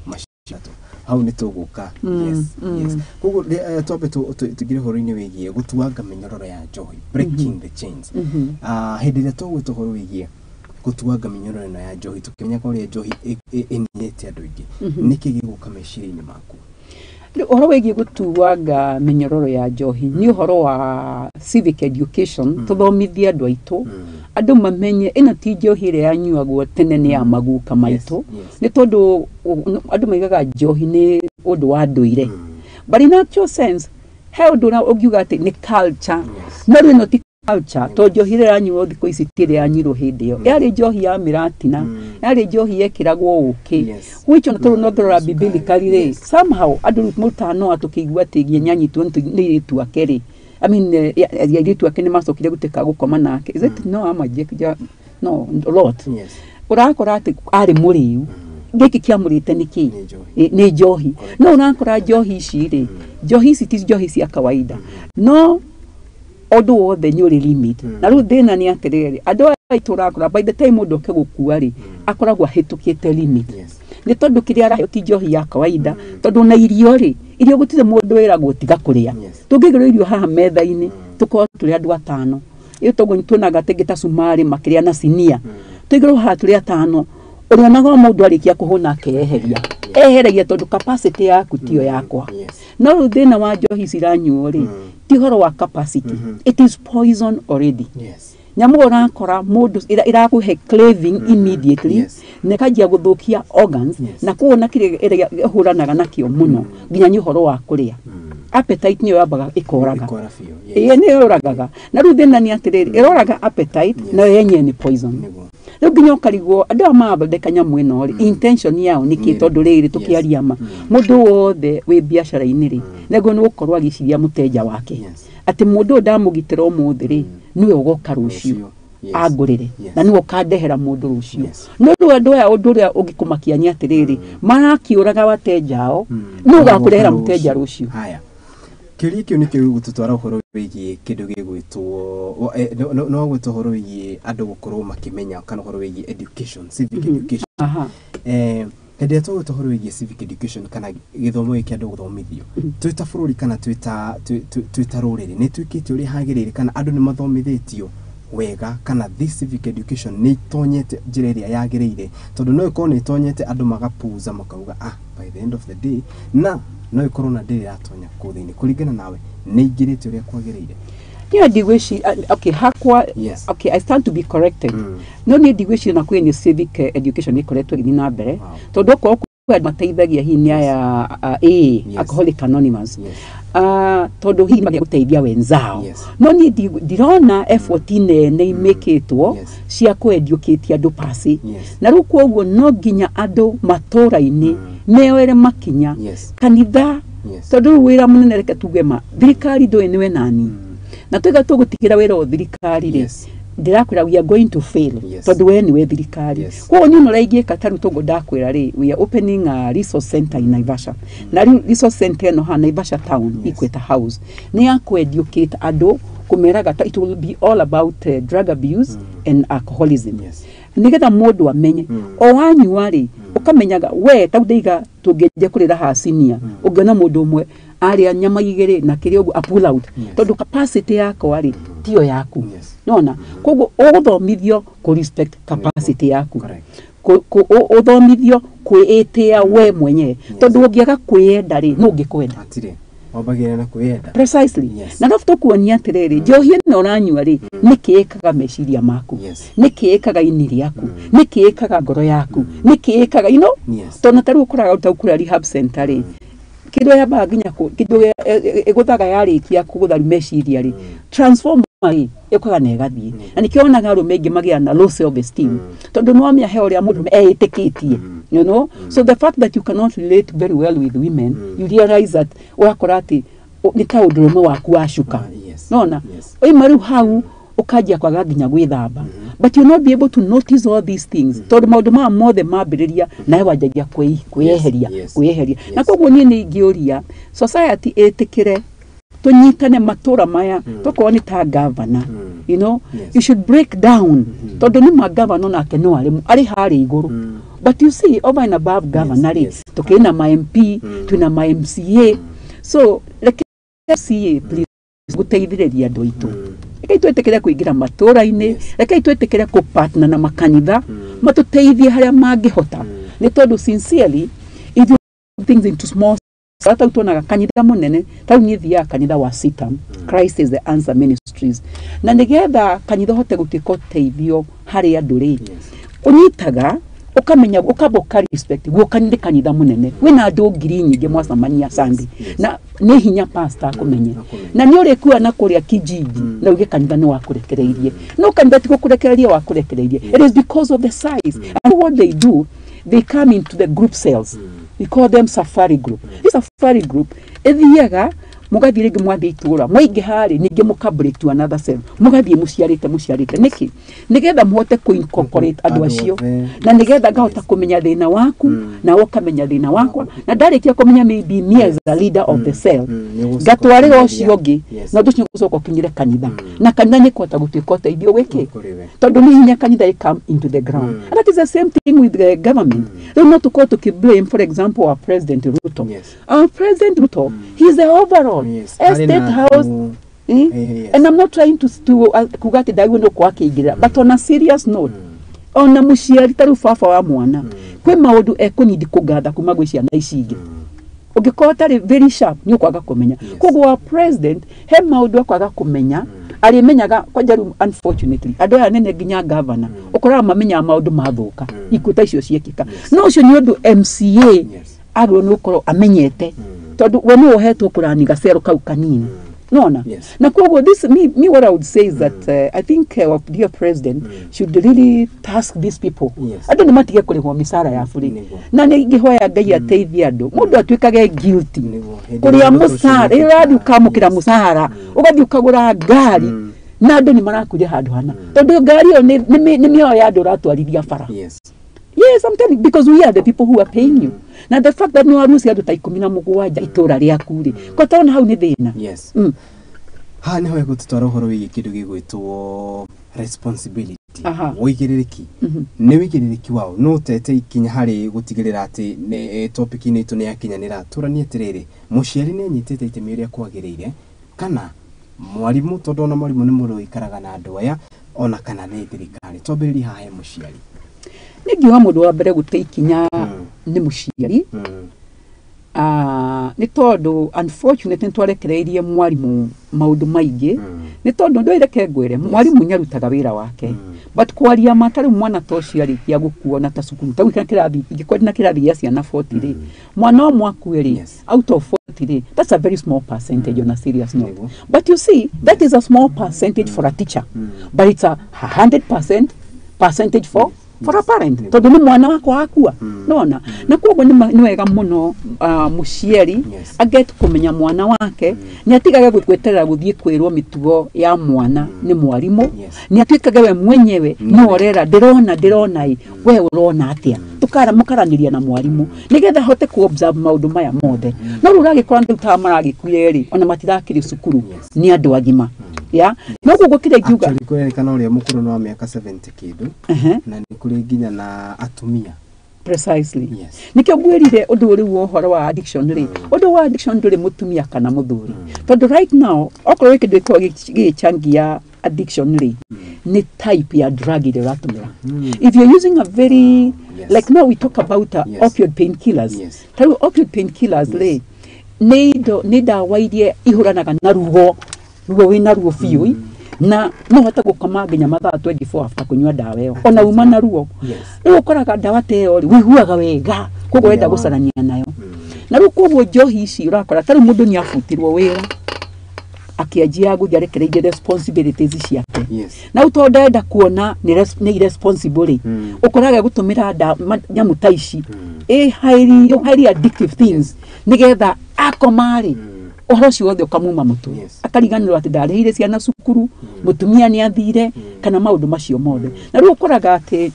macitũ hau nĩ tũgũka yes koguo twambe tũgire horo-inĩ wĩgiĩ gũtuanga mĩnyororo ya njohi breaking the chains hĩndĩ ĩrĩa tũgwĩta horo wĩgiĩ gũtuanga mĩnyororo ĩno ya njohi tũkĩmenya ũrĩa njohi ĩniĩte andũ aingĩ nĩkĩ gĩgũka meciria-inĩ maku Uhoro wĩgiĩ gũtuanga mĩnyororo ya njohi nĩ ũhoro wa civic education tũthomithie andũ aitũ andũ mamenye ĩno ti njohi ĩrĩa yanyuagwo tene nĩ ya maguka maitũ nĩ tondũ andũ maigaga njohi nĩ ũndũ wa ndũire but in actual sense he ũndũ ũrĩa ũngiuga atĩ nĩ culture no rĩu ĩno ti culture tondũ njohi ĩrĩa yanyuo thikũ ici ti ĩrĩa yanyuirwo hĩndĩ ĩyo yarĩ njohi ya mĩratina yarĩ njohi yekĩragwo ũkĩ which ona tondũ no tũrora biblically rĩ somehow andũ mũtano atũkĩigua atĩ ngianyanyitwo nĩ airĩtu ake rĩ I mean airĩtu ake nĩ macokire gũtĩka gũkoma nake is it no no lot ũrakora atĩ arĩ mũrĩu gĩkĩ kĩamũrĩte nĩkĩ nĩ njohi no ũrakora njohi ici rĩ njohi ici ti njohi cia kawaida no ũndũ wothe nĩ ũrĩ limit na rĩu thĩna nĩ atĩrĩrĩ andũ aitũ ũrakora by the time mũndũ oke gũkua rĩ akoragwo ahĩtũkĩte limit nĩ tondũ kĩrĩa araheo ti njohi ya kawaida tondũ na irio rĩ irio gũtirĩ mũndũ wĩragwo tiga kũrĩa tũngĩgĩrwo irio haha metha-inĩ tũkorwo tũrĩ andũ atano ĩyo toguo tuonaga atĩ ta cumarĩ makĩrĩa na sinia tũigĩrwo haha tũrĩ atano ũrĩonaga mũndũ arĩkia kũhũna akeheria eheragia tondũ capacity yaku tiyo yakwa no rĩu thĩna wa njohi ciranyuo rĩ ti ũhoro wa capacity it is poison already nyamũ ũrakora mũndũ ĩrakũhe craving immediately na ĩkanjia gũthũkia organs na kuona kĩrĩa ĩhũranaga nakĩo mũno nginya nĩ ũhoro wa kũrĩa appetite nĩyo yambaga ĩkoraga nĩ yoragaga na rĩu thĩna nĩ atĩrĩrĩ ĩroraga appetite na yenyewe nĩ poison rĩu nginya ũkarigwo andũ aya mathondeka nyamũ ĩno rĩ intention yao nĩkĩ tondũ rĩrĩ tũkĩaria ma mũndũ wothe wĩ biacara-inĩ rĩ nĩguo nĩ gũkorwo agĩciria mũteja wake atĩ mũndũ ũyũ ndamũgitĩra ũmũthĩ rĩ nĩwe ũgoka rũciũ angũrĩre na nĩwe ũkandehera mũndũ rũciũ no rĩu andũ aya ũndũ ũrĩa ũngĩkũmakia nĩ atĩrĩrĩ marakĩũraga wateja ao nĩ ũgakũrehera mũteja rũciũ kĩũria kĩu nĩkĩo gũtũtwara ũhoro wĩgiĩ kĩndũ gĩgwĩtwo no gwĩtwo ũhoro wĩgiĩ andũ gũkorwo makĩmenya kana ũhoro wĩgiĩ education civic education hĩndĩ ĩrĩa tũgwĩtwo ũhoro wĩgiĩ civic education kana gĩthomo gĩkĩ andũ gũthomithio twĩ ta bũrũri kana twĩ ta rũrĩrĩ nĩ twĩkĩte ũrĩa hagĩrĩire kana andũ nĩ mathomithĩtio wega kana this civic education nĩ itonyete njĩra ĩrĩa yagĩrĩire tondũ no ĩkorwo nĩ itonyete andũ magapuuza makauga by the end of the day na no ikorwo na ndĩrĩ ratonya kũthĩinĩ kũringana nawe nĩ ingĩrĩte ũrĩa kwagĩrĩire yeah ndigwĩci okay hakwa okay I stand to be corrected no nĩ ndigwĩci na kwĩ nĩ civic education ĩkoretwo ĩgĩthiĩ na mbere tondũ okorwo mateithagia hihi aya Alcoholics Anonymous tondũ hihi magĩa gũteithia wenzao no niĩ ndirona effort nene imĩkĩtwo cia kũ-educate andũ pasi na rĩu koguo no nginya andũ matũra-inĩ meoere makinya kanitha tondũ rĩu wĩra mũnene reke tuge ma thirikari ndũĩ nĩwe nani na twiga tũgũtigĩra wĩra o thirikari rĩ ndirakwĩra we are going to fail tondũ we nĩwe thirikari koguo niĩ ũrĩa ingĩka ta rĩu toguo ndakwĩra rĩ we are opening a resource center in Naivasha na rĩu resource center ĩno haha Naivasha town Equator House nĩ ya kũ-educate andũ kũmeraga it will be all about drug abuse and alcoholism nĩgetha mũndũ amenye o wanyua rĩ ũkamenyaga we ta ndaiga tũngĩenja kũrĩra haha senior ũngĩona mũndũ ũmwe arĩa nyama igĩrĩ na kĩrĩa ũguo pull out tondũ capacity yakwa rĩ tiyo yaku nona koguo ũthomithio kũ respect capacity yaku ũthomithio kwĩĩtĩa we mwenyewe tondũ ũngĩaga kwĩenda rĩ no ũngĩkwenda wambagĩrĩra na kwĩenda precisely na no tũkuonia atĩrĩrĩ njohi ĩno ũranyua rĩ nĩkĩ ĩkaga meciria maku nĩkĩ ĩkaga ini rĩaku nĩkĩ ĩkaga ngoro yaku nĩkĩ ĩkaga you know tondũ ta rĩu ũkoraga ũtakũra rehab center rĩ kĩndũ yambaga nginya kĩndũ ĩgũthaga yarĩkia kũgũtharu meciria rĩ transform ĩkoga na ĩgathiĩ na nĩkĩo wonaga arũme aingĩ magĩa na low self esteem tondũ no amĩahe ũrĩa mũndũ eĩtĩkĩtie you know so the fact that you cannot relate very well with women you realize that ũrakora atĩ nĩ ta ũndũrũme waku wacuka nona oima rĩu hau ũkanjia kwaga nginya gwĩthamba but you not be able to notice all these things tondũ maũndũ maya mothe mambĩrĩria nawe wanjagia kwĩyeheria na koguo niĩ nĩ ingĩũria society ĩtĩkĩre tũnyitane matũra maya tokorwo nĩ ta governor you know, you should break down. Tondu ni magavana nake no ari hari iguru. But you see, over and above governor, tukina ma MP, tuna ma MCA. So, like MCA, please, guteithiriria andu aitu. Reke twetekere kuingira matura-ini, reke twetekere ku partner na makanitha, matuteithie haria mangihota. Ni tondu sincerely, if you put things into small sata utonaga kanitha munene, tau ni thia kanitha wa Sitam. Christ is the answer ministries. Na nigetha kanitha hote gutiko teithio hari andu ri. Unyitaga ukamenya ukaboka respect gukanire kanitha munene wina andu ngiri nyingi mwacamania Sunday na ni hinya pastor akumenye na ni uri kuwa na kuria kijiji na uge kanitha ni wakurekereirie no kanitha ti gukurekereirie wakurekereirie. It is because of the size and what they do, they come into the group cells. We call them safari group. This safari group ethiaga mugathie ringi mwathie itura mwaingi hari ningi muka break to another cell mugathie muciarite niki nigetha muhote ku incorporate andu acio na nigetha ngahota kumenya thina waku na ukamenya thina wakwa na ndarikia kumenya maybe me as a leader of the cell gatware ucio ngi na ndu cio gucoka kinyire kanitha na kanitha ni kota gutwika teithio wiki tondu ni hinya kanitha I come into the ground and that is the same thing with the government. Not to blame, for example, our President Ruto. Our President Ruto, he's the overall State House. And I'm not trying to kugate dawa no kwa kigira, but on a serious note, on a muciari taru fafa wa mwana, kwe maundu ekunidi kugatha kuma gwi ciana ici ingi. Ungikora tari very sharp ni ukwaga kumenya. Koguo our president he maundu akwaga kumenya, alimenyaga kwa jaru unfortunately. Andu aya nene nginya governor, ukora mamenya maundu mathuka, ikuta icio ciekika. No ucio ni undu MCA agro no ukoro amenyete. Tondu we no uhetwo kurani gacero kau kanini. No. Na koguo this me what I would say is that I think our dear president should really task these people. Andu ni matige kurihwo misara ya buri. Na ni ngihoya Ngai ateithie andu. Mundu atwikage guilty. Kuria musara, iradi ukamukira musara, ugathi ukagura ngari. Na andu ni marakuja handu hana. Tondu ngari yo ni mioyo ya andu ratwarithia bara. Yes, I'm telling you, because we are the people who are paying you. Now the fact that no arusi adu taikumina mugwaja itora ria kuri. Kwa taona hau ni thina. Yes. Ha ni ho gututwara uhoro wi kindu gigwitwo responsibility. Wigiriki. Ni wigiriki wao no tete ikinya hari gutigirira ati topic ini itu ni yakinyanira turanie tiriri muciari ni anyitete itemi ria kwagiriire kana mwarimu tondu na mwarimu ni muru ikaraga na andu aya ona kana ni thirikari twambiriri hahe muciari nigiwa mundu wa mbere gute ikinya ni muciari ni tondu unfortunately twarekereirie mwarimu maundu maingi ni tondu ndoireke ngwire mwarimu nyarutaga wira wake but kwaria matari mwana tociari ya gukuona ta cukuru ta wikira kirathi ingikwa na kirathi ya ciana 40 ri mwana o mwakuiri out of 40 ri that's a very small percentage on a serious note but you see that is a small percentage for a teacher but it's a 100% percentage for a parent. Tondu ni mwana wako akua. Nona. Na koguo ni wega muno muciari aget kumenya mwana wake ni atigage gweterera guthie kwirwo mitugo ya mwana ni mwarimu ni atwikage we mwenyewe no orera ndirona we urona atia tukara mukaraniria na mwarimu nigetha hote ku observe maundu maya mothe no ruragikora ndu ta maragikuiri ona matirakiri cukuru ni andu agima ya no gugu kire kiuga actually kana uri mukuru no miaka 70 kindu na ni kuri nginya na atumia precisely nikyo ngwirire undu uri wohoro wa addiction ri undu wa addiction nduri mutumia kana muthuri tondu right now okoro ikindu ko gichangia addiction ri ni type ya drug ile ratumira if you're using a very like now we talk about opioid painkillers taru opioid painkillers ri ni dawa iria ihuranaga na ruo wina ruo fiu na no hota gukoma nginya mathaa 24 after kunywa dawa iyo ona uma na ruo riu ukoraga dawa teo ri wiguaga wega koguo wenda gucarania nayo na riu koguo njohi ici urakora tari mundu ni afutirwo wira akiajia guthia rekereirie responsibilities ciake na utondenda kuona ni irresponsible ukoraga gutumira nyamu taici highly addictive things nigetha akomari ohoro ciothe ukamuma mutu akariganirwo ati ndarihire ciana cukuru mutumia ni athire kana maundu macio mothe na riu ukoraga ati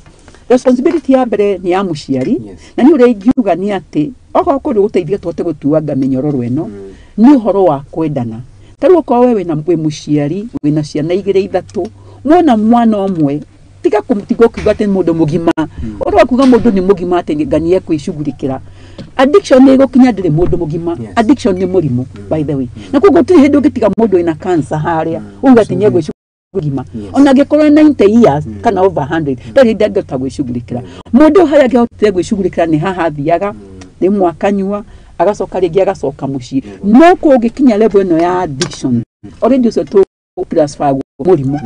responsibility ya mbere ni ya muciari na ni uri ngiuga ni ati oko kuri guteithia twote gutuanga minyororo eno ni uhoro wa kwendana tari uko wewe na muciari wina ciana igire ithatu mwona mwana omwe tiga kumtigo kugate mundu mugima oro kuga mundu ni mugima atengania kwishughulikira addiction ni gokinya ndire mundu mugima addiction ni murimu by the way na kugo tiri hindu gitiga mundu ina cancer haria ugatinye gwishughulikira ona gekoro 90 years kana over 100 ndari ndagata gwishughulikira mundu haya gyote gwishughulikira ni haha thiaga ni mwakanywa agasoka rigi agasoka mushi no ko gikinya level no ya addiction already so to transfer murimu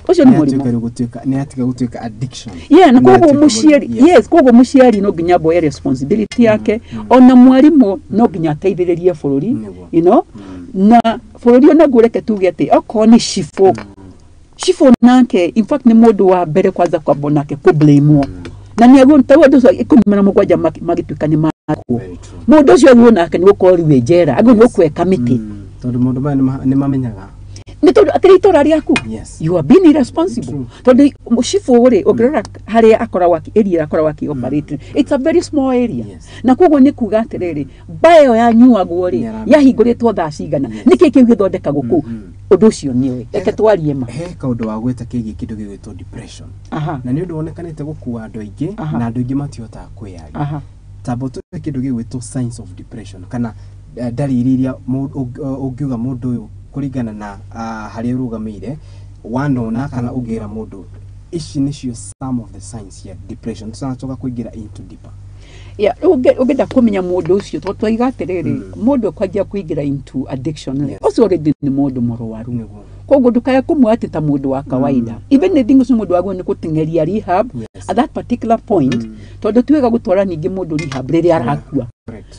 ucio ni murimu ni atiga gutuika addiction na kogo mushiri kogo mushiri no ginya boye responsibility yake ona mwarimu no ginya teithiririe bururi na bururi ona gureke tuge ati okoni shifo nake in fact ni mundu wa mbere kwanza kwa bonake ku blame na ni ago ntawe ndo ikumena mugwaja magituika ni mako mundu ucio nake ni gukori wejera ago ni gukweka miti tondu mundu ni mamenyaga ni tondu atirito riaku you are being irresponsible tondu mushifu uri ogera hari akora waki area akora waki operate it's a very small area na kogo ni kuga atiriri bayo ya nyuagwo ri yahinguritwo thaa cigana niki kiu githondeka guku undu ucio niwe reke twarie ma he kaundu wa gweta kigi kindu gigwitwo depression na ni undu wonekanite gukua andu aingi na andu aingi matihota kwiyari taboto kindu gigwitwo signs of depression kana dalili iria ungiuga mundu uyu kuringana na hari rugamire wanona kana ugira mundu ici nicio some of the signs here depression tunachoka kuingira into deeper ugenda kumenya mundu ucio twaiga atiriri mundu kwajia kuingira into addiction ucio already ni mundu murwaru kogo ndukaya kumwatita mundu wa kawaida even the things mundu wago ni kutingeria rehab at that particular point tondu tuwega gutwara ningi mundu rehab riri arakua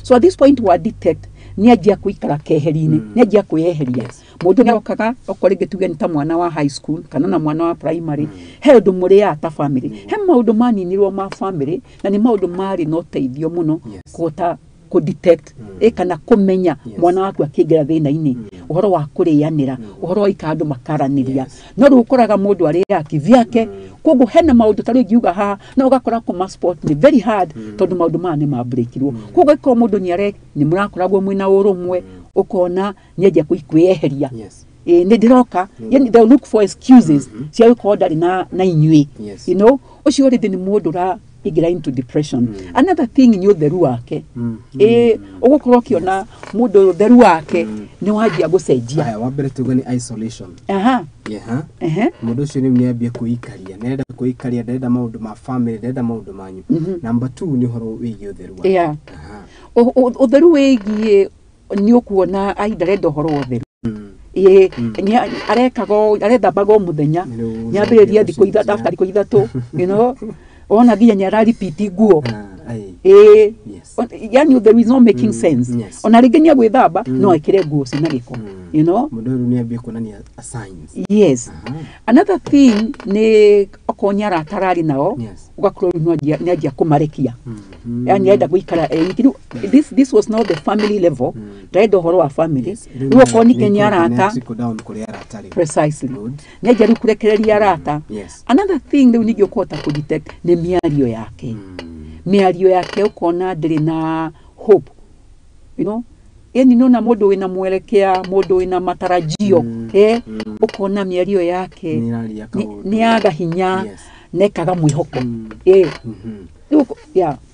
so at this point we detect ni ajia kuikara keherine ni ajia kuyeheria mundu nyokaga okorege tuge nta mwana wa high school kana na mwana wa primary he undu muri ata family he maundu maninirwo ma family na ni maundu mari no teithio muno kota ku detect kana kumenya mwana waku akigira thina-ini uhoro wa kurianira uhoro wa ikandu makaraniria no rukoraga mundu ari akivyake kogo hena maundu tari giuga ha na ugakora ko sport ni very hard tondu maundu mane ma breakirwo kogo ko mundu ni murakoragwo mwina urumwe ukona nyeje kuikweheria ni ndiroka yani they look for excuses cia ko ndari na inyui ucio already ni mundu ra igira into depression another thing ni utheru wake ugukorwo kiona mundu utheru wake ni wajia gucenjia aya wambere tugo ni isolation mundu ucio ni niambia kuikaria nenda kuikaria ndenda maundu ma family ndenda maundu manyu number 2 ni horo wigi utheru wake utheru wigi ni ukuona aida rendo horo utheru arekago arethambago muthenya nyambiriria thiko ithatu after thiko ithatu ona ginya nyara repeat guo yani there is no making sense ona rigenya gwithamba no ikire guo sina giko mundu ni ambia kuonania signs another thing ni okonyara atarari nao ugakorwo ni ajia kumarekia yani aenda guikara this was not the family level raido horo wa family ruo koni kenyara ata precisely ni ajia kurekereria arata another thing ni unigio kota ku detect ni miario yake ukona ndiri na hope yani nona mundu wina mwelekea mundu wina matarajio ukona miario yake ni aga hinya nekaga mwihoko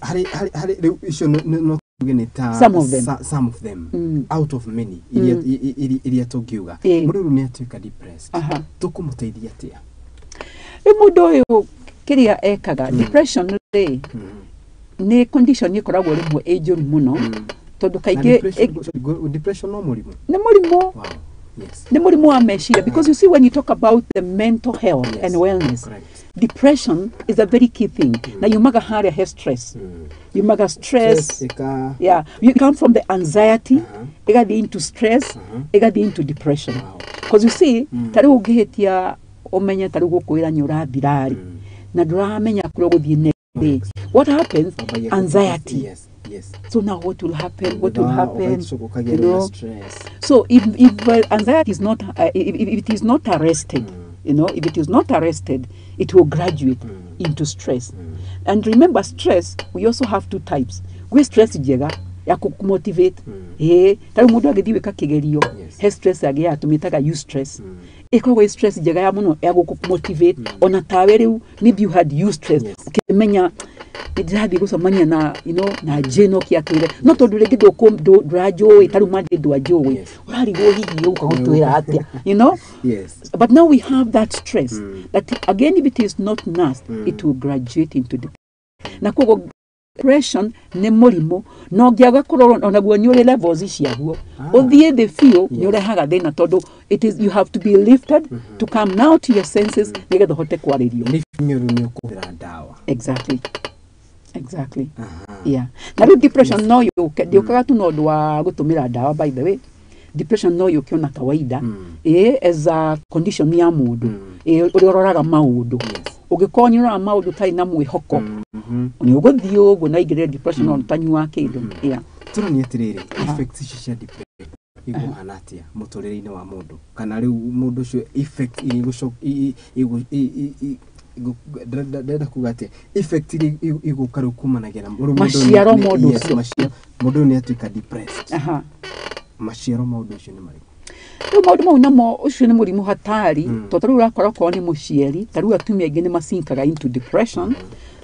hari icio no some of them out of many iria tungiuga mundu ni atuika depressed tukumuteithia atia mundu uyu kiria ekaga depression ni condition ikoragwo rimwe ejuru muno tondu kaige depression no murimu ni murimu wa meciria because you see when you talk about the mental health and wellness depression is a very key thing na yumaga haria have stress yumaga stress you come from the anxiety igathi into stress igathi into depression because you see tari ugihitia umenya tari gukwira nyurathirari na duramenya kuro guthie what happens anxiety so now what will happen so if anxiety is not if it is not arrested if it is not arrested it will graduate into stress and remember stress we also have two types we stress jega ya kumotivate tari mundu agithiwe ka kigerio he stress agia tumitaga eustress ikawa stress njega ya muno ya gukumotivate ona tawe riu maybe you had used stress ukimenya ndirathi gucemania na na jeno kiatwire no tondu ringi ndurajo itaru mandi ndwajo urarigwo hihi ukagutwira atia but now we have that stress that again if it is not nursed it will graduate into depression na kogo depression ne murimo no ngiaga kuroro ona guo ni uri levels ciaguo uthie the feel ni urehaga thina tondu it is you have to be lifted to come now to your senses nigetha hote kwaririo minyororo ni ukuhira dawa exactly yeah na depression no yukaga tu no ndwa gutumira dawa by the way depression no yukiona kawaida as a condition ya mundu uriroraga maundu ugikonyura maundu tai na mwihoko ni uguthio ugu na igire depression on tanywa kindu yeah turani atiriri effects cia depression iguhanatia muturire-ini wa mundu kana riu mundu cio effect ndenda kugate effect igukaru kumanagira maciaro mundu mundu ni atuika depressed maciaro mundu cio ni mari maundu mau namo ucio ni murimu hatari totaru urakora ko ni mucieri taru atumia ingi ni masinkaga into depression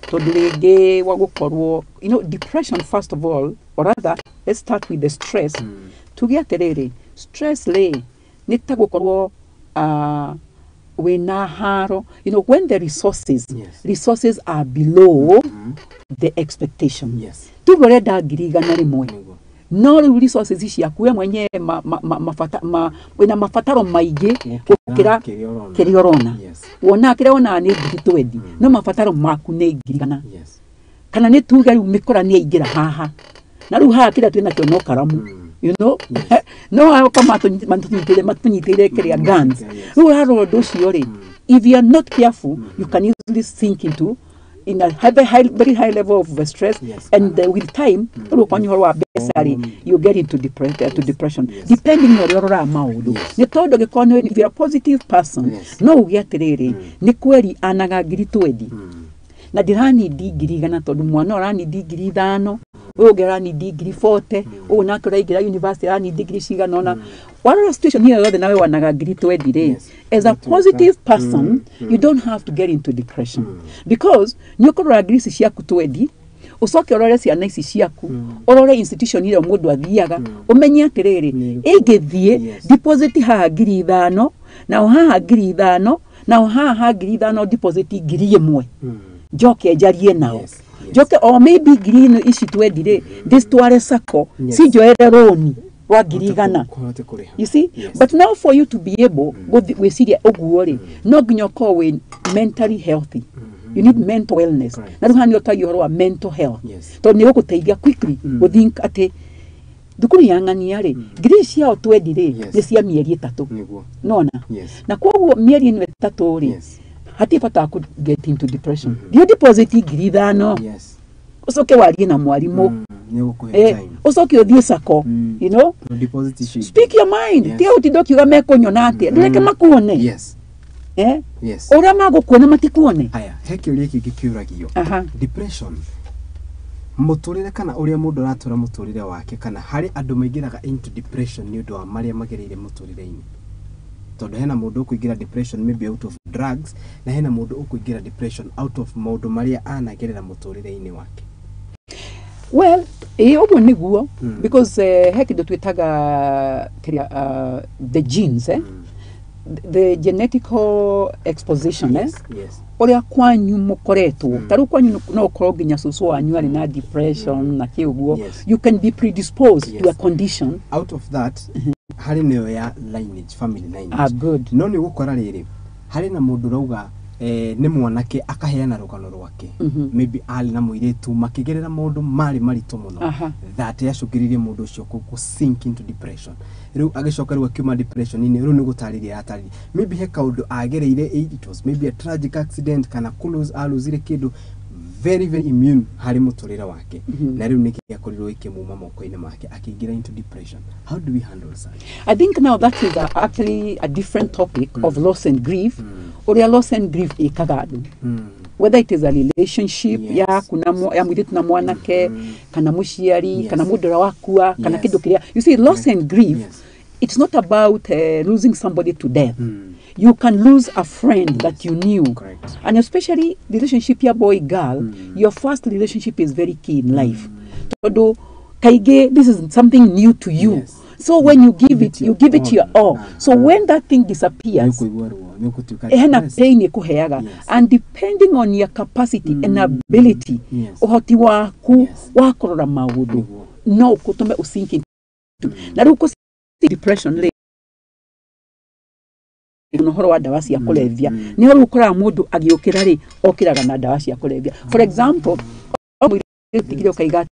tondu ringi wa gukorwo depression first of all or rather let's start with the stress tugiaterere stress le ni ta gukorwo wina haro when the resources are below the expectation tugore ndangirigana rimwe no resources ciaku we mwenye wina mafataro maigi gukira kiriorona wona kire ona ni ngiri no mafataro maku ni ngirigana kana ni tuga riu mikora ni aingira haha na riu haha kira twina kio no karamu no I come out matunyitire kiria guns riu haro nducio ri if you are not careful you can easily sink into in a very high level of stress and with time you get into depression depending on your maundu ni tondu gikono if you are a positive person no ugiatiriri ni kweri anaga ngiri 20 na dirani ngiri gana tondu mwana orani ngiri 5 ugerani ngiri 40 una kuraingira university rani ngiri cigana ona one situation here other nawe wanaga ngiri 20 as a positive person you don't have to get into depression because nyokora ngiri ciaku 20 usoke orore ciana ici ciaku orore institution ile mundu athiaga umenye atiriri ingithie deposit haha ngiri 5 na haha ngiri 5 na haha ngiri 5 deposit ngiri 1 joke jarie nao joke or maybe green ici twendire this tware sako si joere roni wa girigana you see but now for you to be able we see oguore no ginyoko we mentally healthy you need mental wellness na ruhani otayo horo wa mental health to ni gukuteithia quickly think ate dukuri yangani yare green cia twendire ni cia mieri 3 nona na kwa mieri 3 ri hati pata could get into depression you deposit ngiri 5 usoke warie na mwarimu usoke othie sako deposit speak your mind tie utidoki ugameko nyonate ndureke makuone ora magukuona matikuone aya heki uri iki gikiuragio depression muturire kana uria mundu aratura muturire wake kana hari andu maigiraga into depression ni undu wa maria magereire muturire-ini tondu hena mundu ukuingira depression maybe out of drugs na hena mundu ukuingira depression out of maundu maria anagerera muturire-ini wake well obo niguo because heki ndo twitaga the genes the genetical exposition oria kwanyu mukoretwo taru kwanyu no ukoro ginya susu wanyu ari na depression na kiuguo you can be predisposed to a condition out of that hari niyo ya lineage family lineage good no ni gukora riri hari na mundu rauga ni mwanake akaheana rugano rwake maybe ali na muiretu makigerera mundu mari marito muno that yacungiririe mundu ucio ku sink into depression riu agicoka riu akiuma depression ni riu ni gutariria atari maybe he kaundu agereire it was maybe a tragic accident kana aluzire kindu very immune hari muturira wake na riu niki yakorirwo ikimuma moko-ini make akigira into depression. How do we handle that? I think now that is actually a different topic of loss and grief or your loss and grief ikagadu whether it is a relationship ya kuna ya mwitu na mwanake kana mushiari kana mudura wakua kana kidu kiria you see loss and grief it's not about losing somebody to death you can lose a friend that you knew. Correct. And especially relationship ya boy girl, your first relationship is very key in life. Todo kaige, this is something new to you. Yes. So when you give it, you give it your all. So when that thing disappears, pain and depending on your capacity and ability, uhoti waku wakorora maudu no kutume usinki na ruko depression le unohoro wa dawa cia kulevya ni ho ukora mundu agiukira ri okiraga na dawa cia kulevya. For example, tikiro kaiga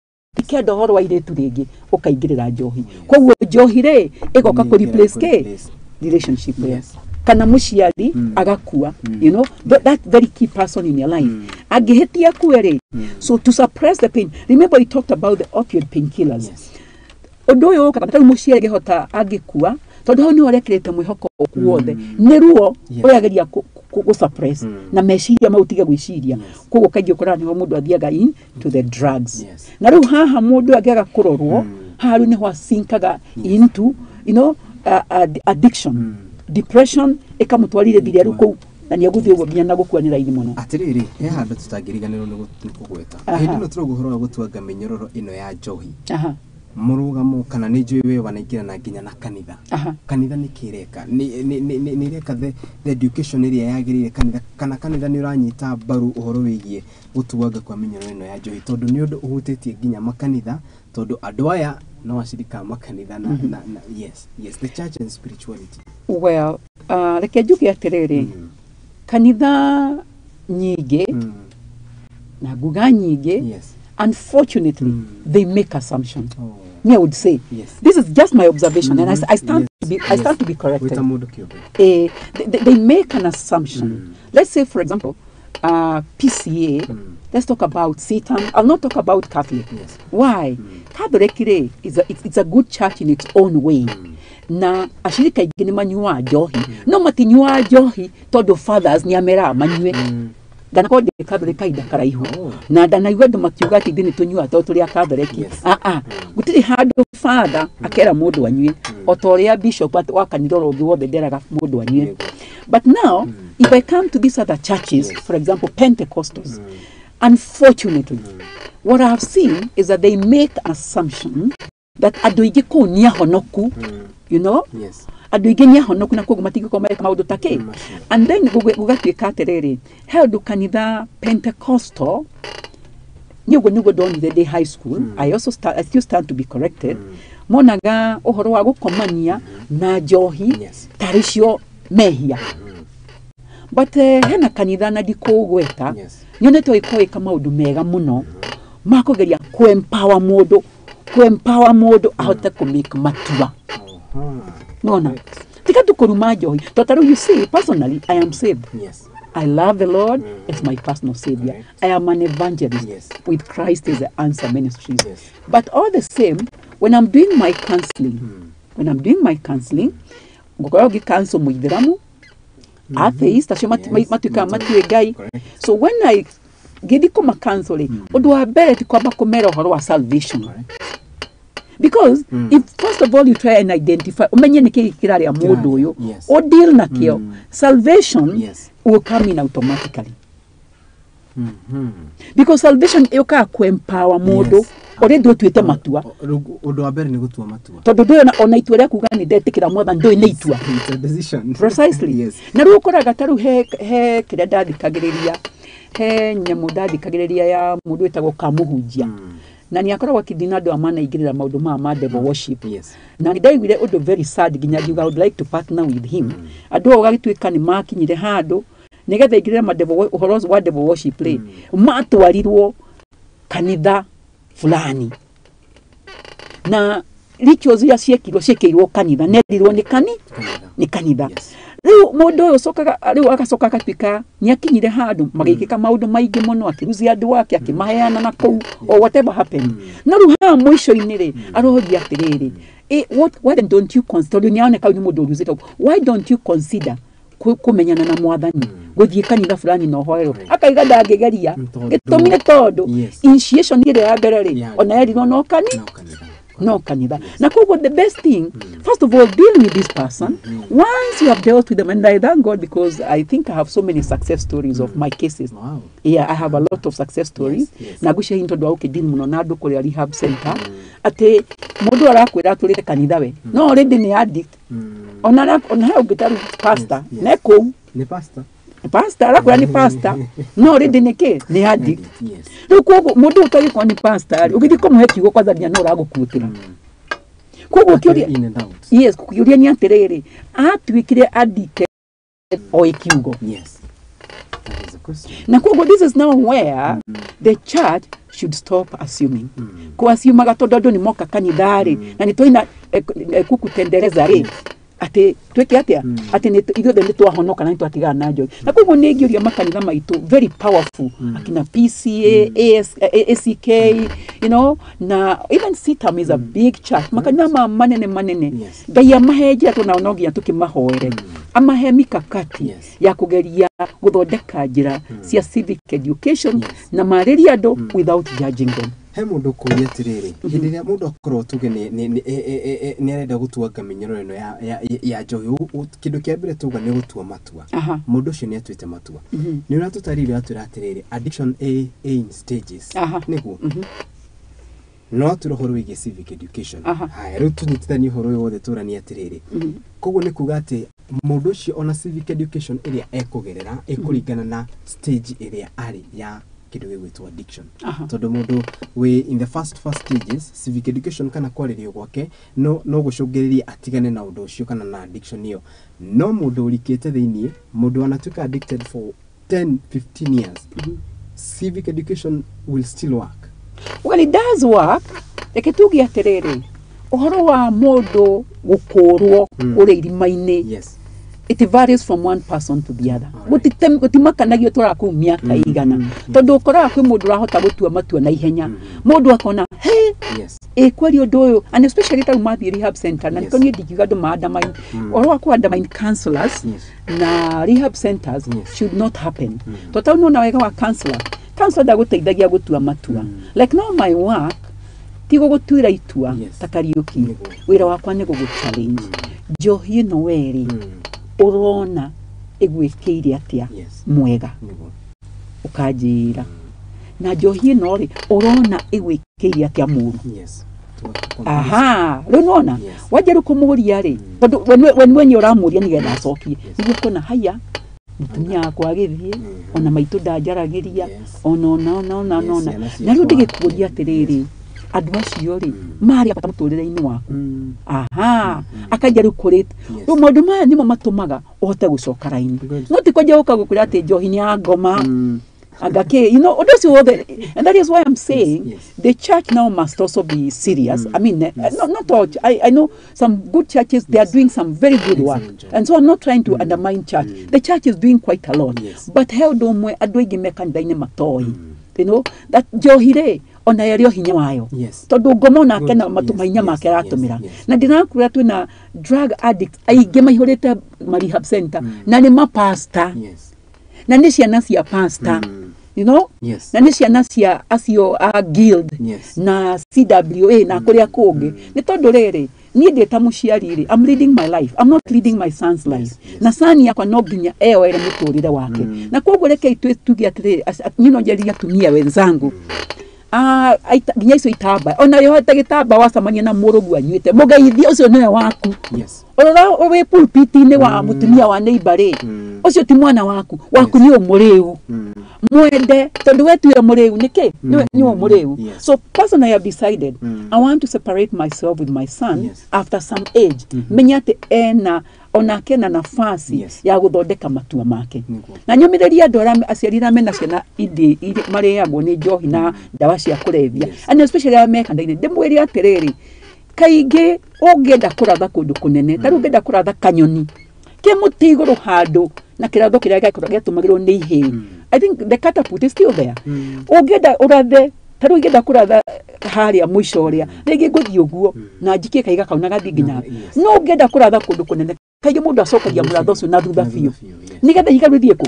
kendo horo wa iretu ringi ukaingirira njohi koguo njohi ri igoka ku replace ke relationship. Yes. Kana muciari agakua, you know, that very key person in your life agihitia kuere. So to suppress the pain, remember we talked about the opioid painkillers. Odoyo kana muciari gihota agikua tondu ni orekirete mwihoko kuothe niruo oyageria ku suppress na meciria mautiga gwiciria koguo kaingĩ ukora ni mundu athiaga into the drugs. Na riu haha mundu agiaga kurorwo haru ni hwa sinkaga into, you know, addiction, depression ikamutwarire thire ruko na ni aguthie ugo binya na gukwanira ini muno. Atiriri he handu tutangiriganirwo ni gukugweta hindi no turoguhora gutuanga minyororo ino ya njohi. Murugamo kana ni njui wanaingira na nginya na kanitha. Kanitha ni kireka ni reka the education area yagirire kanitha kana kanitha ni uranyita baru uhoro wigie gutuanga kwa minyororo ino ya njohi tondu ni undu uhutitie nginya makanitha tondu andu aya no ashirika makanitha na yes the church and spirituality. Well, reke njuge atiriri kanitha nyingi na guga nyingi unfortunately they make assumptions. Me, I would say this is just my observation, and I stand to be corrected. They make an assumption. Let's say, for example, PCA. Let's talk about Satan. I'll not talk about Catholic. Why? Catholic it's a good church in its own way. Na ashirika igini manyua johi. No matinyua johi todo fathers ni amera manyue. Gana ko de Catholic ida karaihu. Na dana igwe do makiuga ati dini tunyua to tuli Catholic. Gutiri hado father akera mundu wanyue. Otoria bishop wa kanidoro gi wothe deraga mundu wanyue. But now if I come to these other churches, for example Pentecostals, unfortunately what I have seen is that they make an assumption that adoige ko nia honoku, you know, adoige nia honoku na kogu matigi ko maeka maudu take. And then gugatwika atiriri he do kanitha Pentecostal nyugo don the day high school. I still stand to be corrected. Monaga ohoro wa gukomania na johi tarisho mehia. But hena kanitha na dikogweta nyoneto ikoika maudu mega muno makogeria ku-empower modo ahote kumake matua. Nona tika tukuruma johi totaru. You see, personally I am saved. I love the Lord as my personal savior. I am an evangelist with Christ as the answer ministries. But all the same, when I'm doing my counseling, ngokoyogi counsel muidiramu atheist asho matuka matuegai. So when I get kuma counseling, odo abere tikwamba komera horo wa salvation. Because if first of all you try and identify umenye ni kirari ya modo yo o deal na kio, salvation will come in automatically. Because salvation yoka ku empower modo already tuite matua odo abere ni gutua matua todo do ona itwere kuga ni detikira more than do ni itua. It's a decision. Precisely. Na rukora gataru he kireda dikagiriria he nyamuda dikagiriria ya mudu etago kamuhujia. Na ni akora wakidinado amana igirira maudu ma devil worship. Na ni daigire odo very sad ginya you would like to partner with him. Ado ogagitwika ni makinyire hado nigetha igirira ma devil horoz wa devil worship play matwarirwo kanitha fulani. Na rituals ya ciekirwo kanitha nerirwo ni kanitha. Riu mundu uyu sokaga riu agacoka akatwika ni akinyire handu magikika maudu maingi muno akiruzi andu wake akimaheana na kou or whatever happened. Na riu ha mwisho inire arohia atiriri why don't you consider nione ka ni mundu uruzito, why don't you consider kumenyana na mwathani guthie kanitha fulani no hoero akaiga ndagegeria gitumire tondu initiation ile ya mbere ri ona eri no no kanitha. Na kwa the best thing, first of all, deal with this person. Once you have dealt with them, and I thank God because I think I have so many success stories of my cases. Wow. Yeah, I have a lot of success stories. Na gusha hinto dwa ukidini muno na andu kuri rehab center. Ate mundu arakwira aturite kanitha we. No already ni addict. Ona ugitaru pastor. Neko ni pastor. Pastor arakwira ni pastor. No already ni addict. Yes. Nuko mundu utari kwa ni pastor. Ugithi kumuhe kiugo kwa thania no uragukutira. Koguo kiuria yes kiuria ni atiriri atwikire addict o ikiugo. Yes. Na koguo this is now where the church should stop assuming. Kuassume tondu ni moka kanithari na ni toina kukutendereza ri ati tweke atia ati ni ithuothe ni twahonoka na ni twatigana na njoi. Na koguo ni ngiuria makanitha maitu very powerful akina PCA ACK you know na even CITAM is a big church makanitha manene ngai amahenjia tunaonogia tukimahoere amahe mikakati ya kugeria guthondeka njira cia civic education na mariria andu without judging them. He mundu kuria tiriri hindi ria mundu akorwo tuge ni arenda gutuanga minyororo ino ya njohi kindu kia mbere tuga ni gutua matua mundu ucio ni atuite matua ni uratutarire atwira atiriri addiction in stages niguo no turohoro wige civic education haya riu tunyitithanie horo wothe turani atiriri koguo ni kuga ati mundu ucio ona civic education iria ekugerera ekuringana na stage iria ari ya kindu gigwitwo addiction tondu mundu we in the first stages civic education kana kwaririo gwake no gucungiriria atigane na undu ucio kana na addiction iyo no mundu urikite thiini mundu anatuka addicted for 10-15 years civic education will still work. Well, it does work. Reke tugi atiriri uhoro wa mundu gukurwo uri irimaini. Yes. It varies from one person to the other. Gutimakanagio turaku miaka igana. Tondu ukora kwi mundu rahota gutua matua na ihenya. Mundu akona hey kweli undu and especially ta umathi rehab center na nikoni ndikiga andu maandamine oro akwa andamine counselors na rehab centers should not happen. Tota unaona wega wa counselor da guteithagia gutua matua. Like now my work tigo gutuira itua takariuki wira wakwa ni guguchallenge njohi no weri urona igwikire atia mwega ukajira na njohi no ri urona igwikire atia muru runona wajeru kumuria ri tondu when uramuria ni getha acokie niguo kona haya mutumia kwa githie ona maitu ndajaragiria ona na riu ndigikuria atiriri andu acio ri mari apata muturire-ini waku akaja riu kurita riu maundu maya nimo matumaga uhote gucoka raini no ti kwaja ukagukwira ati njohi ni ya ngoma agake you know and that is why I'm saying the church now must also be serious. I mean not all I know some good churches, they are doing some very good work, and so I'm not trying to undermine church. The church is doing quite a lot, but held on mwe adwegi mekandaine matoi you know that johire ona yario hinya wayo tondu ngoma na kena matumainya make ratumira na ndirakwira twina drug addict aige maihurite rehab center na ni mapasta na ni ciana cia pastor you know na ni ciana cia acio a guild na CWA na kuria kungi ni tondu riri ni ndeta muciari ri I'm leading my life, I'm not leading my son's life na sani yakwa no nginya ere muturire wake na koguo reke tugi atiriri nyino njeria tumia wenzangu nginya icio itamba ona yo hata gitamba wacamania na murugu anyuite mugeithia ucio niwe waku orora we pulpit-ini wa mutumia wa neighbor ucio ti mwana waku ni umuriu mwende tondu wetuire muriu niki ni umuriu so personally I have decided I want to separate myself with my son after some age menyate ena ona kena nafasi ya guthondeka matua make na nyumiriria andu aciarira mena ciana indi mariagwo ni njohi na dawa cia kurebia and especially amekandaine ndimwiri atiriri kaingi ungienda kuratha kundu kunene taru ungienda kuratha kanyoni ke mutiguru handu na kiratho kiria giatumagirwo ni ihii I think the catapult is still there ungienda urathe taru ungienda kuratha haria mwisho uria rigi nguthi uguo na njikie kaiga kauna gathi nginya no ungienda kuratha kundu kunene kaige mundu acokagia muratho ucio na thutha biu nigetha igaruthie ku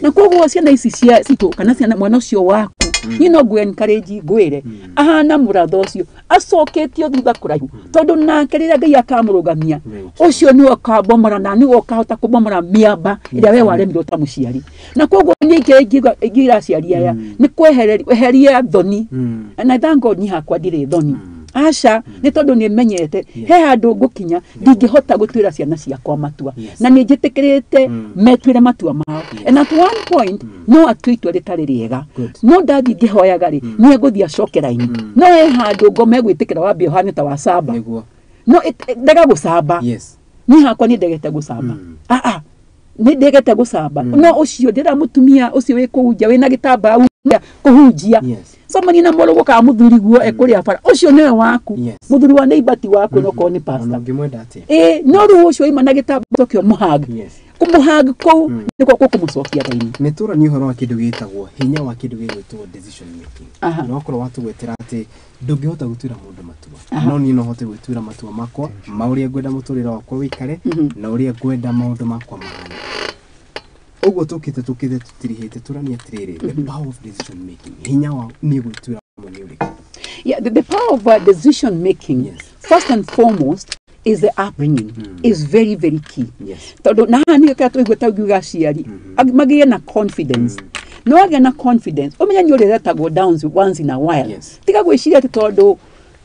na koguo ciana ici cia citu kana ciana mwana ucio waku ino gwe encourage gwere ahana muratho ucio acoketio thutha kuraihu tondu nake rira Ngai akamurugamia ucio ni okabomora na ni okahota kubomora miamba ira we waremirwo ta muciari na koguo ni ingira ciari aya ni kweheria thoni na thango ni hakwa ndire thoni Asha ni tondu ni menyete he handu ngukinya ndingihota gutwira ciana ciakwa matua na ni njitikirite metwire matua mao and at one point no atwitwa ritari riega no ndathi ngihoyaga ri ni nguthia cokera-ini no he handu ngome gwitikira wambe ohane ta wa saba no ndaga gucamba ni hakwa ni ndegete gucamba ni ndegete gucamba no ucio ndira mutumia ucio wi kuhunjia wina gitambaa kuhunjia somani na morogo ka muthuri guo ekuri afara ucio newe waku muthuri wa neibati waku no ko ni pastor no ru ucio ima na gitambaa kio muhag kumuhag ko niko kumucokia thaini netura ni horo wa kindu gitagwo hinya wa kindu gitagwo decision making no korwo watu gwetera ati ndungihota gutwira mundu matua no ni no hote gwitwira matua makwa mauria ngwenda muturira wakwa wikare na uria ngwenda maundu makwa mahana ogo tukite tutirihite turania tiriri the power of decision making hinya wa ni gwitwira mundu the power of decision making first and foremost is the upbringing is very very key tondu na hani ka tuigweta ugiuga ciari magiye na confidence no age na confidence umenya ni uri retagwo downs once in a while tiga gwiciria tondu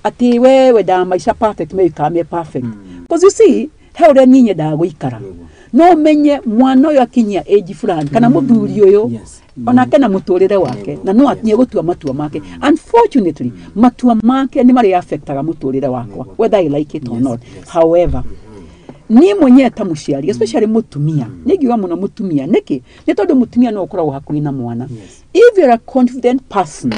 ati wewe da maisha perfect me kame perfect because you see he uri nyinye da guikara no menye mwana uyu akinyia age fulani kana muthuri uyu onake na muturire wake na no atinye gutua matua make unfortunately matua make ni mari affectaga muturire wakwa whether I like it or not however ni mwenye ta muciari especially mutumia nigiwa muno mutumia niki ni tondu mutumia no ukoragwo hakuri na mwana if you're a confident person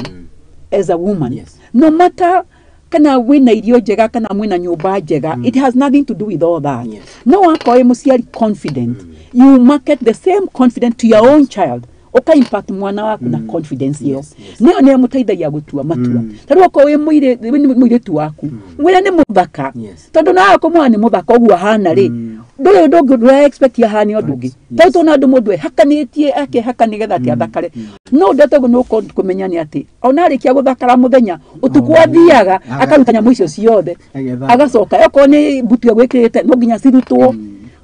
as a woman no matter kana wina irio njega kana mwina nyumba njega it has nothing to do with all that no wako muciari confident you market the same confidence to your own child oka impact mwana waku na confidence yo niyo ne mutaithagia gutua matua tondu ko we muire tu waku mwira ni muthaka tondu na ko mwana ni muthaka ogwa hana ri ndoyo ndogo expect ya hani odungi tondu na ndu mundu hakanitie ake hakani getha ati athakare no ndetago no kumenya ni ati ona arikia guthakara muthenya utuku athiaga akarutanya muicio ciothe agacoka oko ni butu ya gwikirite no nginya cirutwo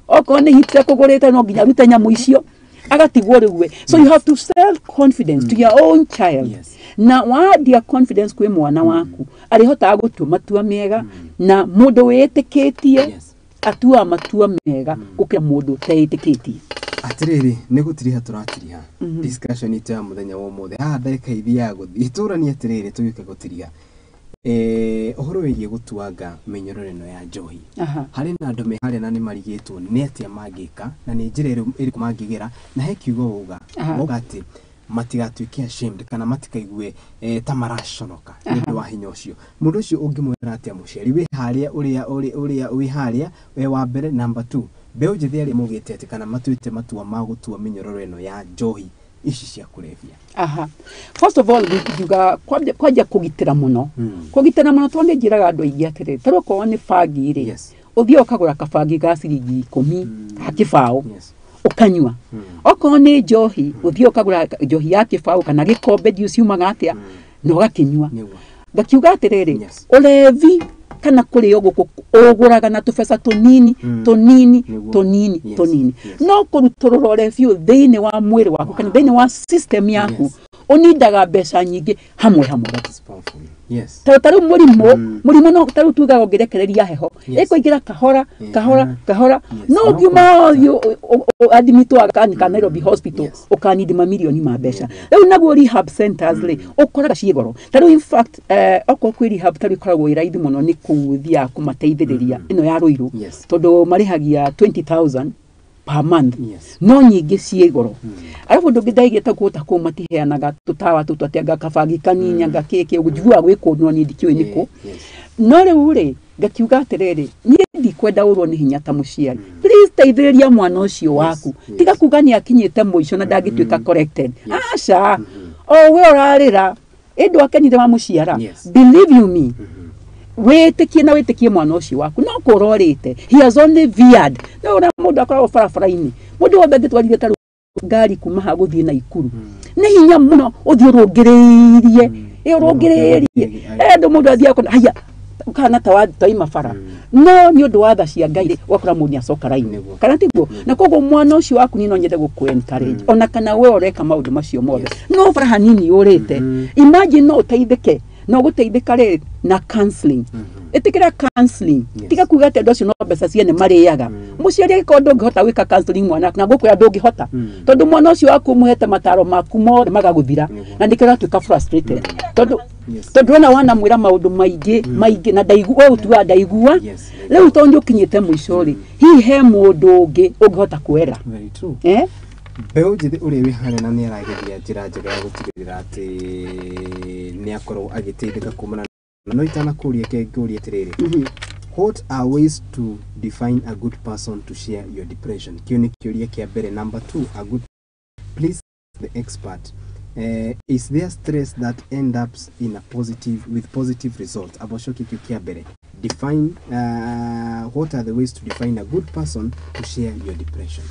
oko ni hitse kugurite no nginya rutanya muicio agatigwo riwe so you have to sell confidence to your own child na wadia confidence kwe mwana waku arihota gutua matua mega na mundu witikitie atua matua mega gukira mundu teitikitie atiriri ni gutiriha turatiriha discussion ite ya muthenya wa mothe ndareka ithia guthi turani atiriri tuyuke gutiriha ohoro wigie gutuanga minyororo no ya njohi hari na andu mehari na ni marigitwo ni atia mangika na ni njira iri kumangigera na he kiugo uga ati matigatuike ashamed kana matikaigue tamarashonoka ni wa hinya ucio mundu ucio ungimwira atia muciari we haria uria wi haria we wa mbere number 2 beo jithi ari mugite ati kana matuite matua ma gutua minyororo eno ya njohi ici cia kurebia first of all ngiuga kwaja kugitira muno tonde njiraga andu aingi atiri taroko ni fagi ri uthio kagura kabangi ga ciringi 10 hakibao ukanywa oko ni njohi uthio kagura njohi ya kibao kana gikombe diuciumaga atia no gakinywa gakiuga atiriri ulevi kana kuri yogo oguraga na tufesa tonini no kurutororo review thiini wa mwiri waku kana thiini wa system yaku unindaga mbeca nyingi hamwe taru murimo no taru tuga ongerekereria heho ikuingira kahora no ngiuma admito akanika Nairobi hospital ukanidi mamilioni ma mbeca riu naguo rehab centers ri ukoraga ciigoro taru in fact oko kwi rehab taru koragwo iraithi muno ni kuthia kumateithiriria ino ya Ruiru tondu marihagia 20,000 per month no nyingi ciigoro arafu ndungithaigie ta kuota ku matiheanaga tutawa tutu atianga kabangi kaninya gakeke ugujua gwikundwa ni ndikiwe niko no riu ri gakiuga atiriri ni ndikwenda urwo ni hinya ta muciari please teithiriria mwana ucio waku tiga kuga ni akinyite muico na ndagituika corrected aca we orarira endu akenire wa muciara believe you me wetikie mwana ucio waku no kurorite he has only veered no na mundu akora barabara-ini mundu wothe ngitwarire taru ngari kuma ha guthie na ikuru ni hinya muno uthio rongereirie rongereirie ndo mundu athia kona haya kana taima fara no ni undu wa tha cia Ngai wakora mundu acoka raini kana tiguo na koguo mwana ucio waku ni no nyende guku encourage ona kana we oreka maundu macio mothe no fara hanini urite imagine no uteithike no guteithika ri na counseling itikira counseling tiga kuga ati ndocio no mbeca ciene mariaga muciari agikondo ngihota gwika counseling mwana na gukwira ndungihota tondu mwana ucio waku muhete mataro maku mothe magaguthira na ndikira tuka frustrated tondu na wana mwira maundu maingi na ndaigua utua ndaigua riu tondu kinyite mwisho ri he mundu ungi ungihota kwera Beo njithe uria wihane na ni arageria njira njega ya gutigirira ati ni akorwo agiteithika kumana no itana kuria kenguria tiriri what are ways to define a good person to share your depression kioni kiuria kia mbere number 2 a good please the expert is there stress that end up in a positive result aboshoki kia mbere define what are the ways to define a good person to share your depression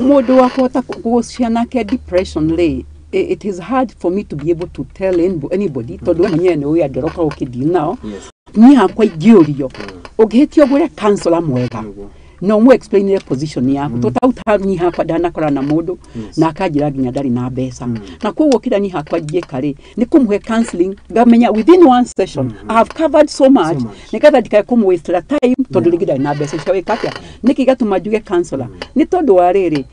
Mundu wakota kuhusiana ke depression le it is hard for me to be able to tell anybody tondu mwenyewe ni uya nderoka ukidil nao ni hakwa igiorio ugihitio gwire counselor mwega no mu explain the position yako tutauta ni hakwa ndanakora na mundu na akajira ginya ndari na mbeca na kuo kida ni hakwa je kare ni kumuhe counseling ngamenya within one session I have covered so much nikatha dikae kumu waste time tondu ligida na mbeca cia kapya nikigatuma juge counselor ni tondu wa riri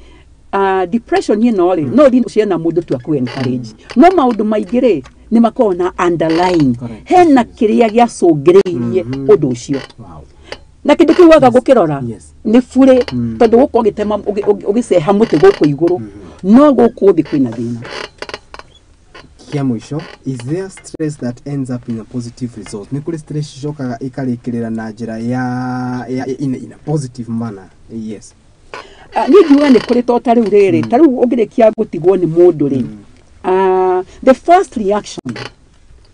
depression ni no ri no ndi ciana mundu tu aku encourage no maundu maigire ni makona underlying hena kiria gia cungiriirie undu ucio na kindu kiu waga gukirora ni fure tondu guko gitema ugiceha muti guko iguru no guko thi kwina thina kia mwisho is there stress that ends up in a positive result ni kuri stress shokaga ikarikirira na njira ya in a positive manner yes ni ngiuga ni kuri tota riu riri tariu ungirikia gutigwo ni mundu ri the first reaction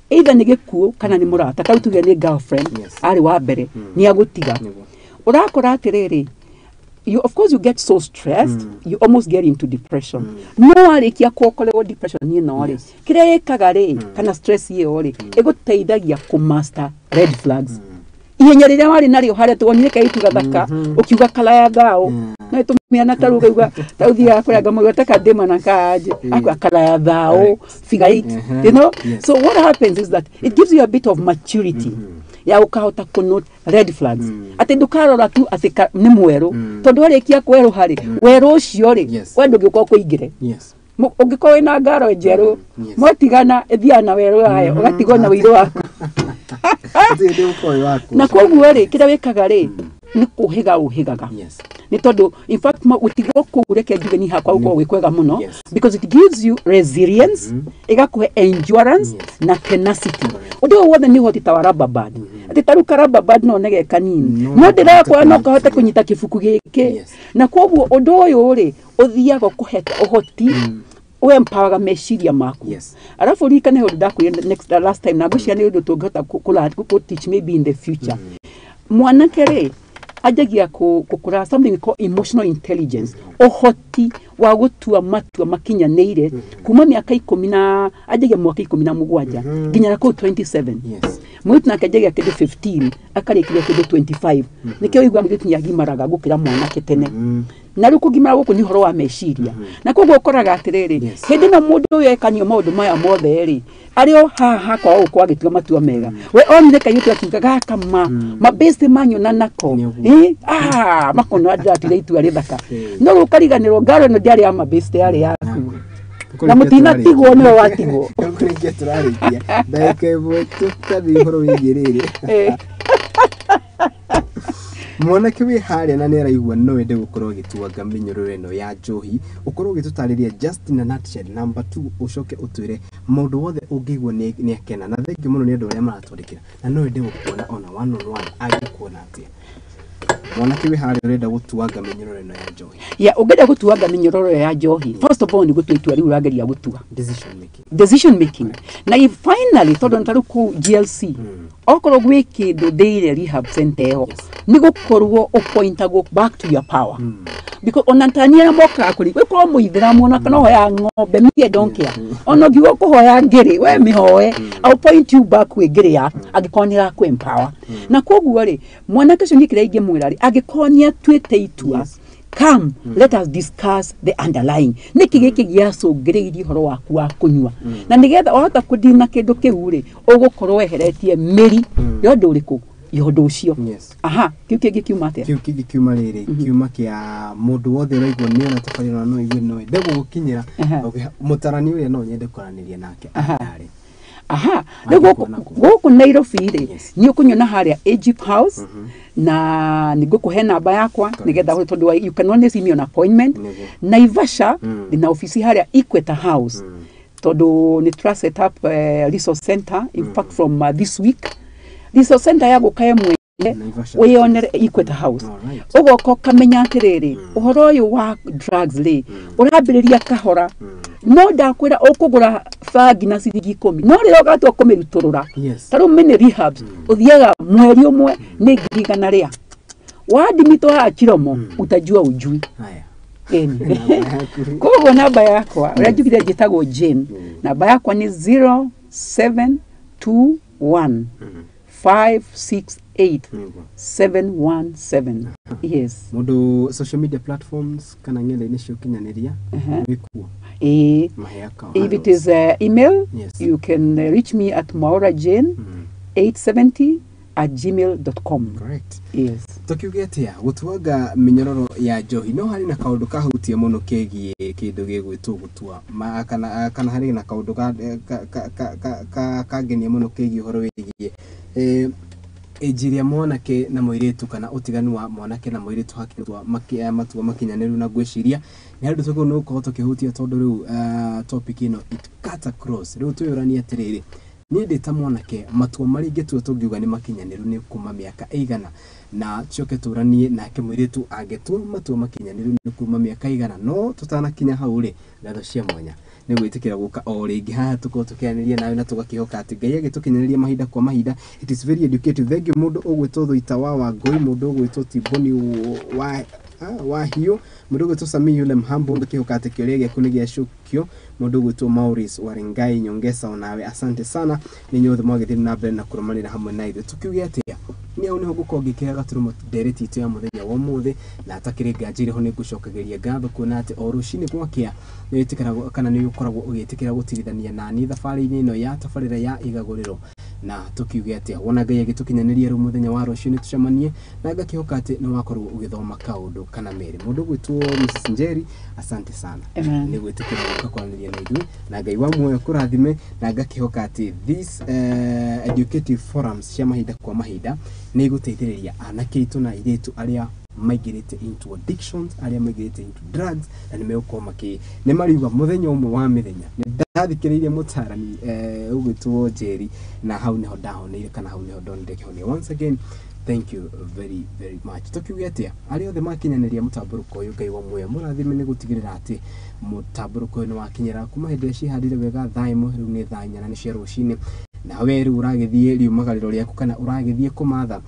either ni gikuo kana ni murata tau tuge ni girlfriend ari wa mbere ni agutiga urakora atiriri you of course you get so stressed you almost get into depression no arikia kuokolewo depression ni no ri kire kagare kana stress ye ori eguteithagia ku master red flags ihenya riria wari nario haria tuonire kaitu gathaka ukiuga kala ya thao na tumiana taruga uga tauthia kuranga mwata kadema na kaje akwa kala ya thao figure eight you know so what happens is that it gives you a bit of maturity ya ukahota kunote red flags ati ndukarora tu athika ni mweru tondu arikia kweru hari weru ucio ri wendo giko kuingire ungiko ina ngaro njeru mwatigana ethia na weru ayo ugatigo na wiru waku na koguo ri kira wikaga ri ni kuhiga uhigaga ni tondu in fact utigo kureke njuge ni hakwa uko wikwega muno because it gives you resilience igakuhe endurance na tenacity udio wothe ni hoti tawara bad ati taruka rubber band no nege kanini no ndirakwa no kahota kunyita kifuku giki na koguo undo uyu ri uthiaga kuheta uhoti empower meciria maku arafu rikane ho ndaku last time na gucia ni undu tungihota ku teach maybe in the future mwanake ri ajagia kukura something we call emotional intelligence ohoti wa gutua matua makinyaneire kuma miaka 10 na ajagia mwaka 17 ginya ko 27 mwitu na kajagia kede 15 akarikiria kede 25 nikio igwa mwitu nyagimaraga gukira mwanake tene na ruko gimara guku ni horo wa meciria na koguo koraga atiriri hindi na mundu yekanio maundu maya mothe ri ario haha kwa uko agitiga matua mega we onire kayutu akigaga kama mabeste manyo na nako makono adatire itu ari thaka no rukariganirwo ngaro no ndiari ya mabeste yari yaku na mutina tigwo ni watigwo kuringia turarikia ndake vutu tathi horo wigiriri mwanake wi haria na nera igwa no wende gukorwo gituanga minyororo eno ya njohi ukorwo gitutariria just in a nutshell number 2 ucoke utwire mundu wothe ungigwa ni akena na thengi muno ni andu aria maratwandikira na no wende gukuona ona one on one agikuona atia mwanake wi haria urenda gutuanga minyororo eno ya njohi ungenda gutuanga minyororo ya njohi first of all ni gutuitua riu urageria gutua decision making na if finally tondu ntaru ku GLC okoro gwe kindu thĩinĩ rehab center ĩyo nĩ gũkorwo ũpointagwo back to your power because onantania moka kuri we kwa muithiramu ona kana hoya ng'ombe mie don't care ono gigo kuhoya ngiri we mihoe I'll point you back we ngiri ya agikonira ku empower na koguo ri mwana kecio ni kire ingimwira ri agikonia twite itua come let us discuss the underlying niki giki giacungiriirie horo waku wa kunywa na nigetha wahota kudina kindu kiu ri ugukorwo weheretie miri yondu uriku yondo ucio aha kiu kingi kiuma atia kiu kingi kiuma riri kiuma kia mundu wothe raigwo ni ona tabarira no igwe no ndego gukinyira mutarani uria no nyende kuraniria nake aha guku Nairobi ri ni ukunyona haria Egypt House na nigukuhe namba yakwa nigetha tondu you can only see me on appointment Naivasha na ofisi haria Equator House tondu ni trust set up resource center in fact from this week resource center ya gukaye mwe weyonere Equator House ugoko kamenya atiriri uhoro uyu wa drugs ri urambiriria kahora no ndakwira ukugura fagi na ciringi 10 no riro gatwa kumiruturura taru mini rehab uthiaga mweri umwe ni ngirigana ria wadimito ha chiromo utajua ujui haya kogo namba yakwa urajugire jitagwo Jane namba yakwa ni 0721 568-717. Yes. Mundu social media platforms kana ngenda inisho kinyaniria wikuo. If it is email, you can reach me at maurajane870@gmail.com. Correct. Yes. Tukiugetia gutuanga minyororo ya njohi no hari na kaundu kahutie muno kegie kindu gigwitwo gutua kana hari na kaundu kagenia muno kegie horo wigie ejiria mwanake na moiretu kana utiganu wa mwanake na moiretu hakitwa matua makinyaniru na gweciria ni andu tuko no ko tukihutia tondu riu topic ino it cut across riu tuyurania atiriri ni ndita mwanake matua mari ngetua tungiuga ni makinyaniru ni kuma miaka eigana na choke turanie nake moiretu agetua matua makinyaniru ni kuma miaka eigana no tutanakinya hau ri ngatho cia mwanya ni gwitikira guka o ringi ha tuko tukianiria nawe na tugakihoka ati Ngai agitukinyaniria mahinda kwa mahinda. It is very educative. Thank you mundu ugwitwo Thuitawa wa Ngoi, mundu ugwitwo Tiboni wa hiyo, mundu ugwitwo Sami yule mhambo tukihoka ati kiuria giaku ni giacukio, mundu ugwitwo Maurice Warengai Nyongesa onawe asante sana ni nyothe mwagithiri na mbere na kurumanira hamwe na ithu tukiugia atia ni au niho gukongikira gaturumo dereti itu ya muthenya wa muthe na atakire ngajire ho ni gucokageria ngatho kuona ati o rucini gwakia ni itikira kana ni ukoragwo ugitikira gutirithania na ni thabari-ini ino ya tabarira ya Igaguriro na tukiugia atia wona Ngai agitukinyaniria ru muthenya wa rucini tucemanie na ngakihoka ati ni wakorwo ugithoma kaundu kana meri mundu gwitwo Mrs Njeri asante sana ni gwitikira gukakwaniriria na ithui na Ngai wa muoyo kurathime na ngakihoka ati this educative forums cia mahinda kwa mahinda ni guteithiriria anake itu na iritu aria migrate into addictions aria migrate into drugs na ni meuko maki ni mariuga muthenya umwe wa mithenya ni ndathikiririe mutarani ugwitwo Njeri na hau niho ndahonire kana hau niho ndonire kihoni. Once again thank you very very much. Tukiugia atia ari othe makinyaniria mutamburuko uyu Ngai wa muoyo murathime ni gutigirira ati mutamburuko uyu ni wakinyira kuma hindi cihandire wega thaimo riu ni thanya na ni cia rucini na we riu uragithie riumagariro riaku kana uragithie kumatha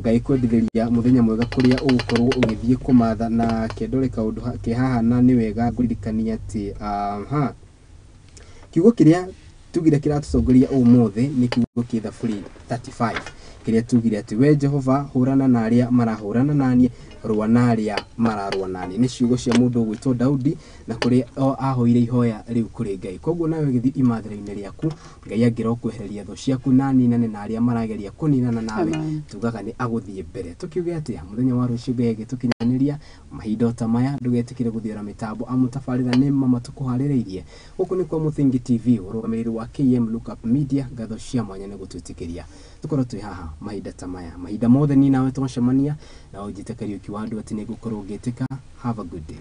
Ngai kwendithĩria muthenya mwega kuria ugukorwo ugithie kumatha na kendore kaundu ke haha na ni wega nguririkania ati kiugo kiria tugire kiratucongoria umuthi ni kiugo kitha free 35 kiria tugire ati we Jehova hurana na aria marahurana nanie rwa na aria mararwa nanie ni ciugo cia mundu ugwitwo Daudi na kuri ahoire ihoya riu kuri Ngai. Koguo nawe githi imathira-ini riaku Ngai angiro kwehereria tho ciaku na ninane na aria marageria kuninana nawe tugaga ni aguthie mbere. Tukiuge ati muthenya wa rucio Ngai agitukinyaniria mahinda ta maya ndugetikire guthiira mitambo amutabarira ni mama tukuhaririirie guku ni kwa Muthingi TV urugamiriri wa KM Lookup Media ngatho cia mwanya ni gutwitikiria tukorwo twi haha mahinda ta maya mahinda mothe ni nawe twacemania na ujitekario kiwandu ati ni gukorwo ngitika. Have a good day.